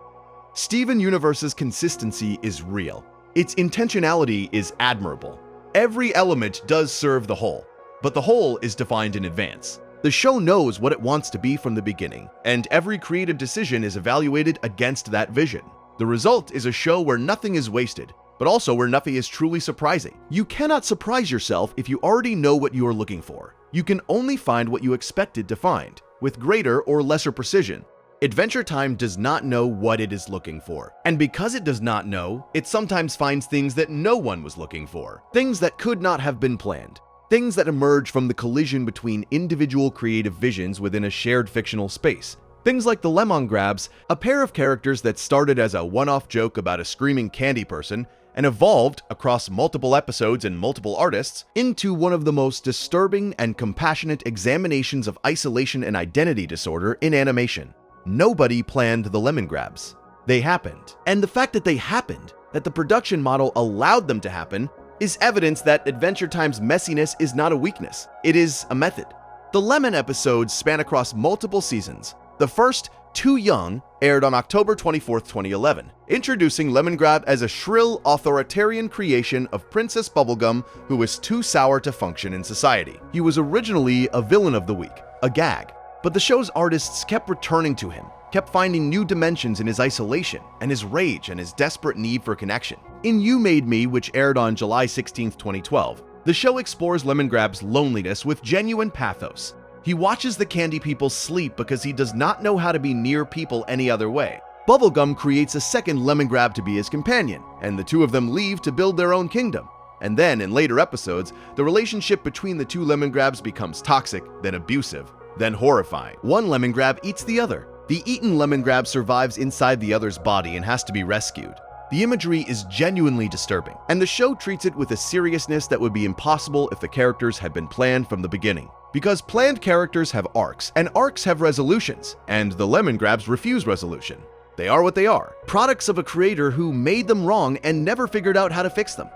Steven Universe's consistency is real. Its intentionality is admirable. Every element does serve the whole, but the whole is defined in advance. The show knows what it wants to be from the beginning, and every creative decision is evaluated against that vision. The result is a show where nothing is wasted, but also where nothing is truly surprising. You cannot surprise yourself if you already know what you are looking for. You can only find what you expected to find, with greater or lesser precision. Adventure Time does not know what it is looking for, and because it does not know, it sometimes finds things that no one was looking for, things that could not have been planned, things that emerge from the collision between individual creative visions within a shared fictional space. Things like the Lemon Grabs, a pair of characters that started as a one-off joke about a screaming candy person and evolved across multiple episodes and multiple artists into one of the most disturbing and compassionate examinations of isolation and identity disorder in animation. Nobody planned the Lemon Grabs. They happened. And the fact that they happened, that the production model allowed them to happen, is evidence that Adventure Time's messiness is not a weakness. It is a method. The Lemon episodes span across multiple seasons. The first, Too Young, aired on October 24, 2011, introducing Lemon Grab as a shrill, authoritarian creation of Princess Bubblegum who was too sour to function in society. He was originally a villain of the week, a gag. But the show's artists kept returning to him, kept finding new dimensions in his isolation and his rage and his desperate need for connection. In You Made Me, which aired on July 16, 2012, the show explores Lemon Grab's loneliness with genuine pathos. He watches the candy people sleep because he does not know how to be near people any other way. Bubblegum creates a second Lemon Grab to be his companion, and the two of them leave to build their own kingdom. And then, in later episodes, the relationship between the two Lemon Grabs becomes toxic, then abusive, then horrifying. One Lemon Grab eats the other. The eaten Lemon Grab survives inside the other's body and has to be rescued. The imagery is genuinely disturbing, and the show treats it with a seriousness that would be impossible if the characters had been planned from the beginning. Because planned characters have arcs, and arcs have resolutions, and the Lemon Grabs refuse resolution. They are what they are, products of a creator who made them wrong and never figured out how to fix them.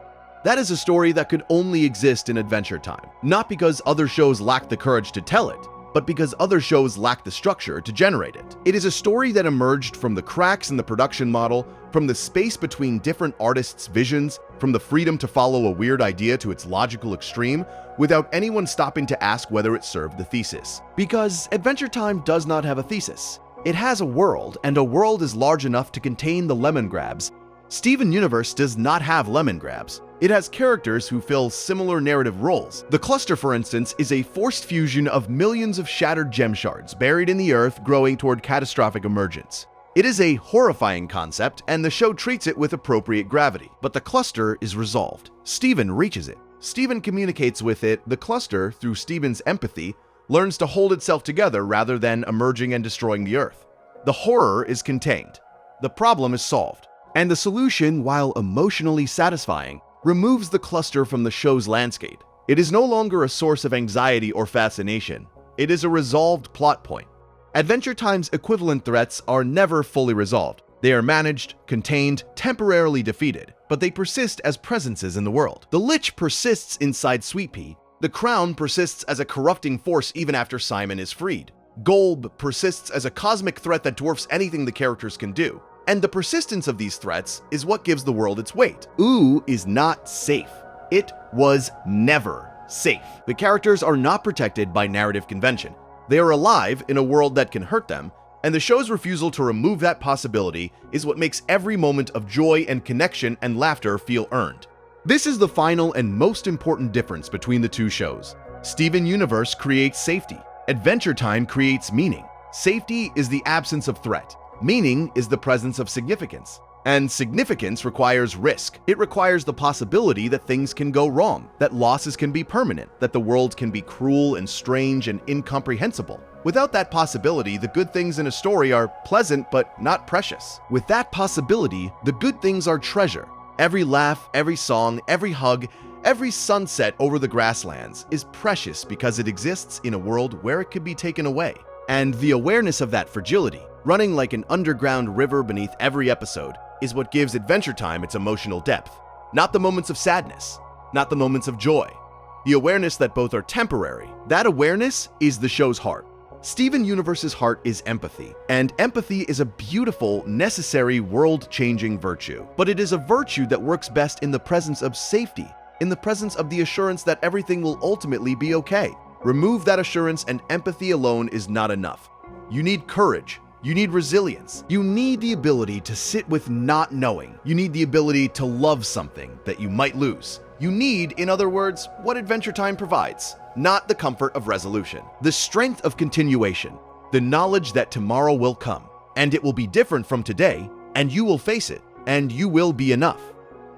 That is a story that could only exist in Adventure Time, not because other shows lack the courage to tell it, but because other shows lack the structure to generate it. It is a story that emerged from the cracks in the production model, from the space between different artists' visions, from the freedom to follow a weird idea to its logical extreme, without anyone stopping to ask whether it served the thesis. Because Adventure Time does not have a thesis. It has a world, and a world is large enough to contain the Lemon Grabs. Steven Universe does not have Lemon Grabs. It has characters who fill similar narrative roles. The cluster, for instance, is a forced fusion of millions of shattered gem shards buried in the earth growing toward catastrophic emergence. It is a horrifying concept, and the show treats it with appropriate gravity, but the cluster is resolved. Steven reaches it. Steven communicates with it. The cluster, through Steven's empathy, learns to hold itself together rather than emerging and destroying the Earth. The horror is contained. The problem is solved. And the solution, while emotionally satisfying, removes the cluster from the show's landscape. It is no longer a source of anxiety or fascination. It is a resolved plot point. Adventure Time's equivalent threats are never fully resolved. They are managed, contained, temporarily defeated, but they persist as presences in the world. The Lich persists inside Sweet Pea. The Crown persists as a corrupting force even after Simon is freed. Golb persists as a cosmic threat that dwarfs anything the characters can do. And the persistence of these threats is what gives the world its weight. Ooh is not safe. It was never safe. The characters are not protected by narrative convention. They are alive in a world that can hurt them, and the show's refusal to remove that possibility is what makes every moment of joy and connection and laughter feel earned. This is the final and most important difference between the two shows. Steven Universe creates safety. Adventure Time creates meaning. Safety is the absence of threat. Meaning is the presence of significance. And significance requires risk. It requires the possibility that things can go wrong, that losses can be permanent, that the world can be cruel and strange and incomprehensible. Without that possibility, the good things in a story are pleasant but not precious. With that possibility, the good things are treasure. Every laugh, every song, every hug, every sunset over the grasslands is precious because it exists in a world where it could be taken away. And the awareness of that fragility, running like an underground river beneath every episode, is what gives Adventure Time its emotional depth. Not the moments of sadness, not the moments of joy. The awareness that both are temporary. That awareness is the show's heart. Steven Universe's heart is empathy, and empathy is a beautiful, necessary, world-changing virtue. But it is a virtue that works best in the presence of safety, in the presence of the assurance that everything will ultimately be okay. Remove that assurance and empathy alone is not enough. You need courage. You need resilience. You need the ability to sit with not knowing. You need the ability to love something that you might lose. You need, in other words, what Adventure Time provides, not the comfort of resolution. The strength of continuation, the knowledge that tomorrow will come, and it will be different from today, and you will face it, and you will be enough.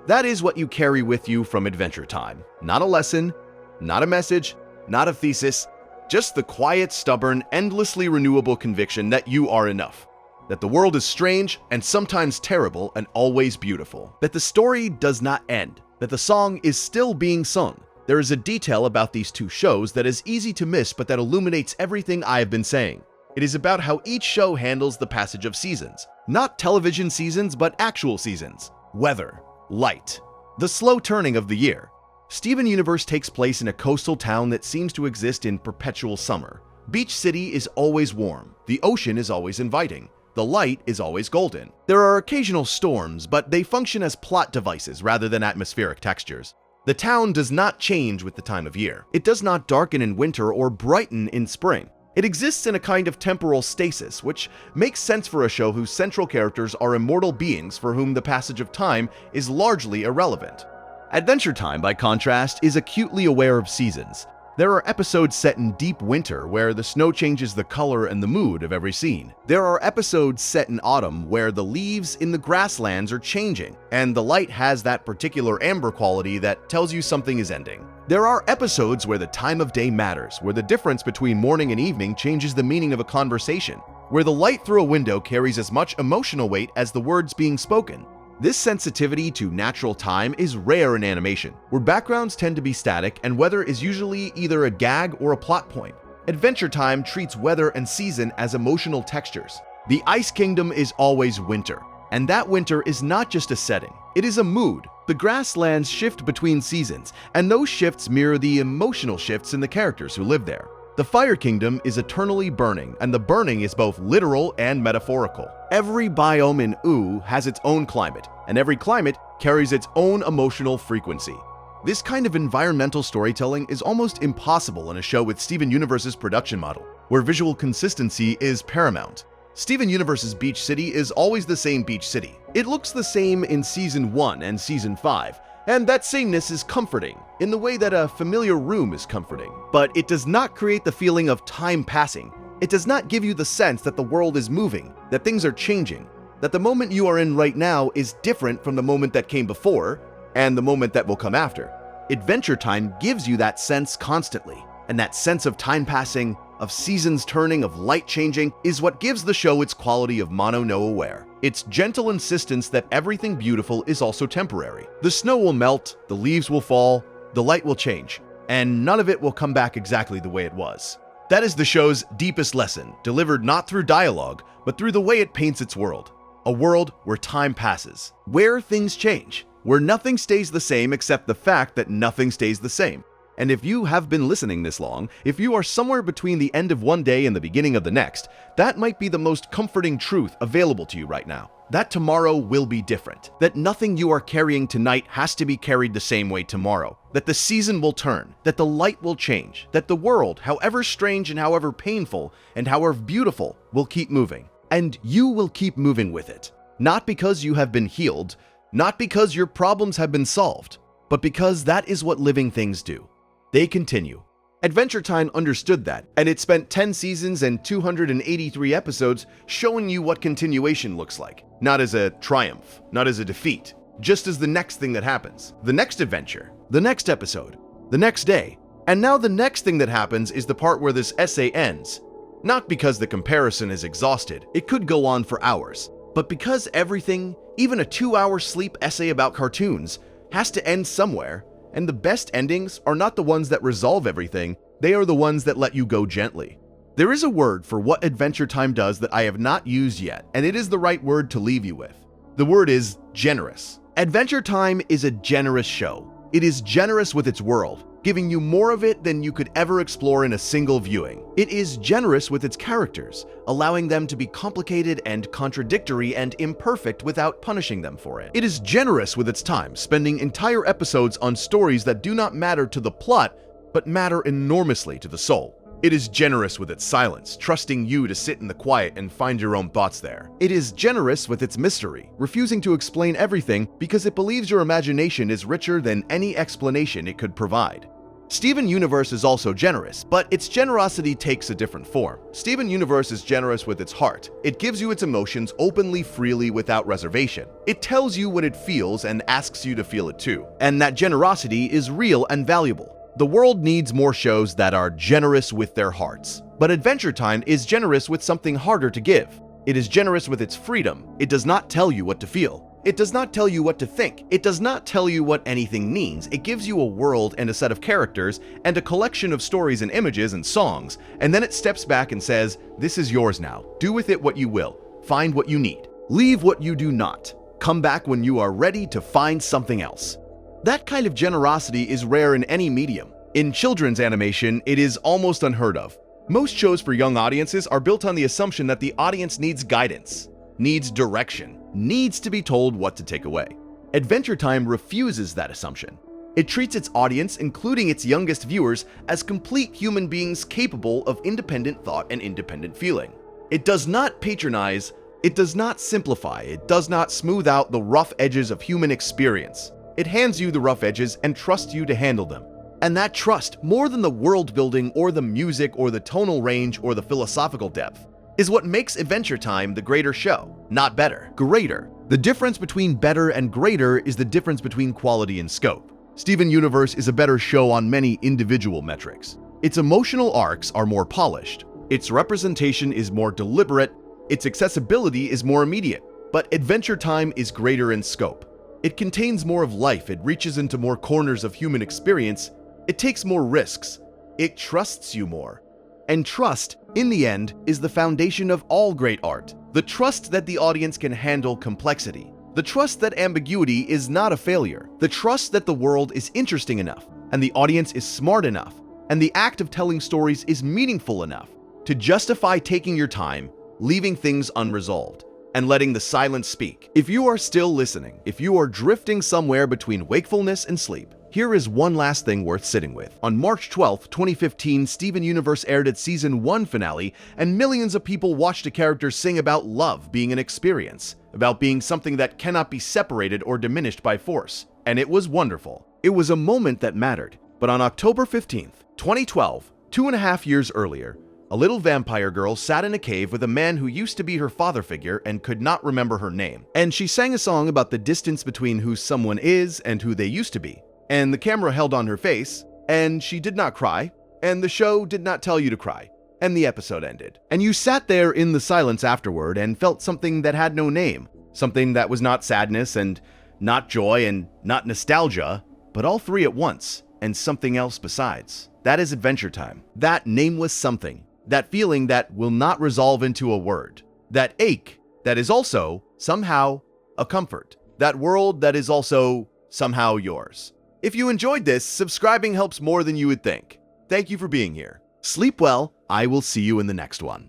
That is what you carry with you from Adventure Time. Not a lesson, not a message, not a thesis, just the quiet, stubborn, endlessly renewable conviction that you are enough. That the world is strange and sometimes terrible and always beautiful. That the story does not end. That the song is still being sung. There is a detail about these two shows that is easy to miss but that illuminates everything I have been saying. It is about how each show handles the passage of seasons. Not television seasons, but actual seasons. Weather, light, the slow turning of the year. Steven Universe takes place in a coastal town that seems to exist in perpetual summer. Beach City is always warm. The ocean is always inviting. The light is always golden. There are occasional storms, but they function as plot devices rather than atmospheric textures. The town does not change with the time of year. It does not darken in winter or brighten in spring. It exists in a kind of temporal stasis, which makes sense for a show whose central characters are immortal beings for whom the passage of time is largely irrelevant. Adventure Time, by contrast, is acutely aware of seasons. There are episodes set in deep winter where the snow changes the color and the mood of every scene. There are episodes set in autumn where the leaves in the grasslands are changing, and the light has that particular amber quality that tells you something is ending. There are episodes where the time of day matters, where the difference between morning and evening changes the meaning of a conversation, where the light through a window carries as much emotional weight as the words being spoken. This sensitivity to natural time is rare in animation, where backgrounds tend to be static and weather is usually either a gag or a plot point. Adventure Time treats weather and season as emotional textures. The Ice Kingdom is always winter, and that winter is not just a setting, it is a mood. The grasslands shift between seasons, and those shifts mirror the emotional shifts in the characters who live there. The Fire Kingdom is eternally burning, and the burning is both literal and metaphorical. Every biome in Ooh has its own climate, and every climate carries its own emotional frequency. This kind of environmental storytelling is almost impossible in a show with Steven Universe's production model, where visual consistency is paramount. Steven Universe's Beach City is always the same beach city. It looks the same in Season 1 and Season 5, and that sameness is comforting, in the way that a familiar room is comforting. But it does not create the feeling of time passing. It does not give you the sense that the world is moving, that things are changing, that the moment you are in right now is different from the moment that came before, and the moment that will come after. Adventure Time gives you that sense constantly, and that sense of time passing, of seasons turning, of light changing, is what gives the show its quality of mono no aware. Its gentle insistence that everything beautiful is also temporary. The snow will melt, the leaves will fall, the light will change, and none of it will come back exactly the way it was. That is the show's deepest lesson, delivered not through dialogue, but through the way it paints its world. A world where time passes, where things change, where nothing stays the same except the fact that nothing stays the same. And if you have been listening this long, if you are somewhere between the end of one day and the beginning of the next, that might be the most comforting truth available to you right now. That tomorrow will be different. That nothing you are carrying tonight has to be carried the same way tomorrow. That the season will turn. That the light will change. That the world, however strange and however painful and however beautiful, will keep moving. And you will keep moving with it. Not because you have been healed, not because your problems have been solved, but because that is what living things do. They continue. Adventure Time understood that, and it spent 10 seasons and 283 episodes showing you what continuation looks like. Not as a triumph, not as a defeat, just as the next thing that happens. The next adventure, the next episode, the next day. And now the next thing that happens is the part where this essay ends. Not because the comparison is exhausted, it could go on for hours, but because everything, even a 2-hour sleep essay about cartoons, has to end somewhere. And the best endings are not the ones that resolve everything, they are the ones that let you go gently. There is a word for what Adventure Time does that I have not used yet, and it is the right word to leave you with. The word is generous. Adventure Time is a generous show. It is generous with its world, giving you more of it than you could ever explore in a single viewing. It is generous with its characters, allowing them to be complicated and contradictory and imperfect without punishing them for it. It is generous with its time, spending entire episodes on stories that do not matter to the plot, but matter enormously to the soul. It is generous with its silence, trusting you to sit in the quiet and find your own thoughts there. It is generous with its mystery, refusing to explain everything because it believes your imagination is richer than any explanation it could provide. Steven Universe is also generous, but its generosity takes a different form. Steven Universe is generous with its heart. It gives you its emotions openly, freely, without reservation. It tells you what it feels and asks you to feel it too. And that generosity is real and valuable. The world needs more shows that are generous with their hearts. But Adventure Time is generous with something harder to give. It is generous with its freedom. It does not tell you what to feel. It does not tell you what to think. It does not tell you what anything means. It gives you a world and a set of characters and a collection of stories and images and songs, and then it steps back and says, "This is yours now. Do with it what you will. Find what you need. Leave what you do not. Come back when you are ready to find something else." That kind of generosity is rare in any medium. In children's animation, it is almost unheard of. Most shows for young audiences are built on the assumption that the audience needs guidance, needs direction, needs to be told what to take away. Adventure Time refuses that assumption. It treats its audience, including its youngest viewers, as complete human beings capable of independent thought and independent feeling. It does not patronize, it does not simplify, it does not smooth out the rough edges of human experience. It hands you the rough edges and trusts you to handle them. And that trust, more than the world building or the music or the tonal range or the philosophical depth, is what makes Adventure Time the greater show. Not better, greater. The difference between better and greater is the difference between quality and scope. Steven Universe is a better show on many individual metrics. Its emotional arcs are more polished. Its representation is more deliberate. Its accessibility is more immediate. But Adventure Time is greater in scope. It contains more of life. It reaches into more corners of human experience. It takes more risks. It trusts you more. And trust, in the end, is the foundation of all great art. The trust that the audience can handle complexity. The trust that ambiguity is not a failure. The trust that the world is interesting enough, and the audience is smart enough, and the act of telling stories is meaningful enough to justify taking your time, leaving things unresolved, and letting the silence speak. If you are still listening, if you are drifting somewhere between wakefulness and sleep, here is one last thing worth sitting with. On March 12, 2015, Steven Universe aired its Season 1 finale, and millions of people watched a character sing about love being an experience, about being something that cannot be separated or diminished by force. And it was wonderful. It was a moment that mattered. But on October 15th, 2012, 2.5 years earlier, a little vampire girl sat in a cave with a man who used to be her father figure and could not remember her name. And she sang a song about the distance between who someone is and who they used to be. and the camera held on her face, and she did not cry, and the show did not tell you to cry, and the episode ended. And you sat there in the silence afterward and felt something that had no name, something that was not sadness and not joy and not nostalgia, but all three at once, and something else besides. That is Adventure Time. That nameless something, that feeling that will not resolve into a word, that ache that is also, somehow, a comfort, that world that is also, somehow, yours. If you enjoyed this, subscribing helps more than you would think. Thank you for being here. Sleep well. I will see you in the next one.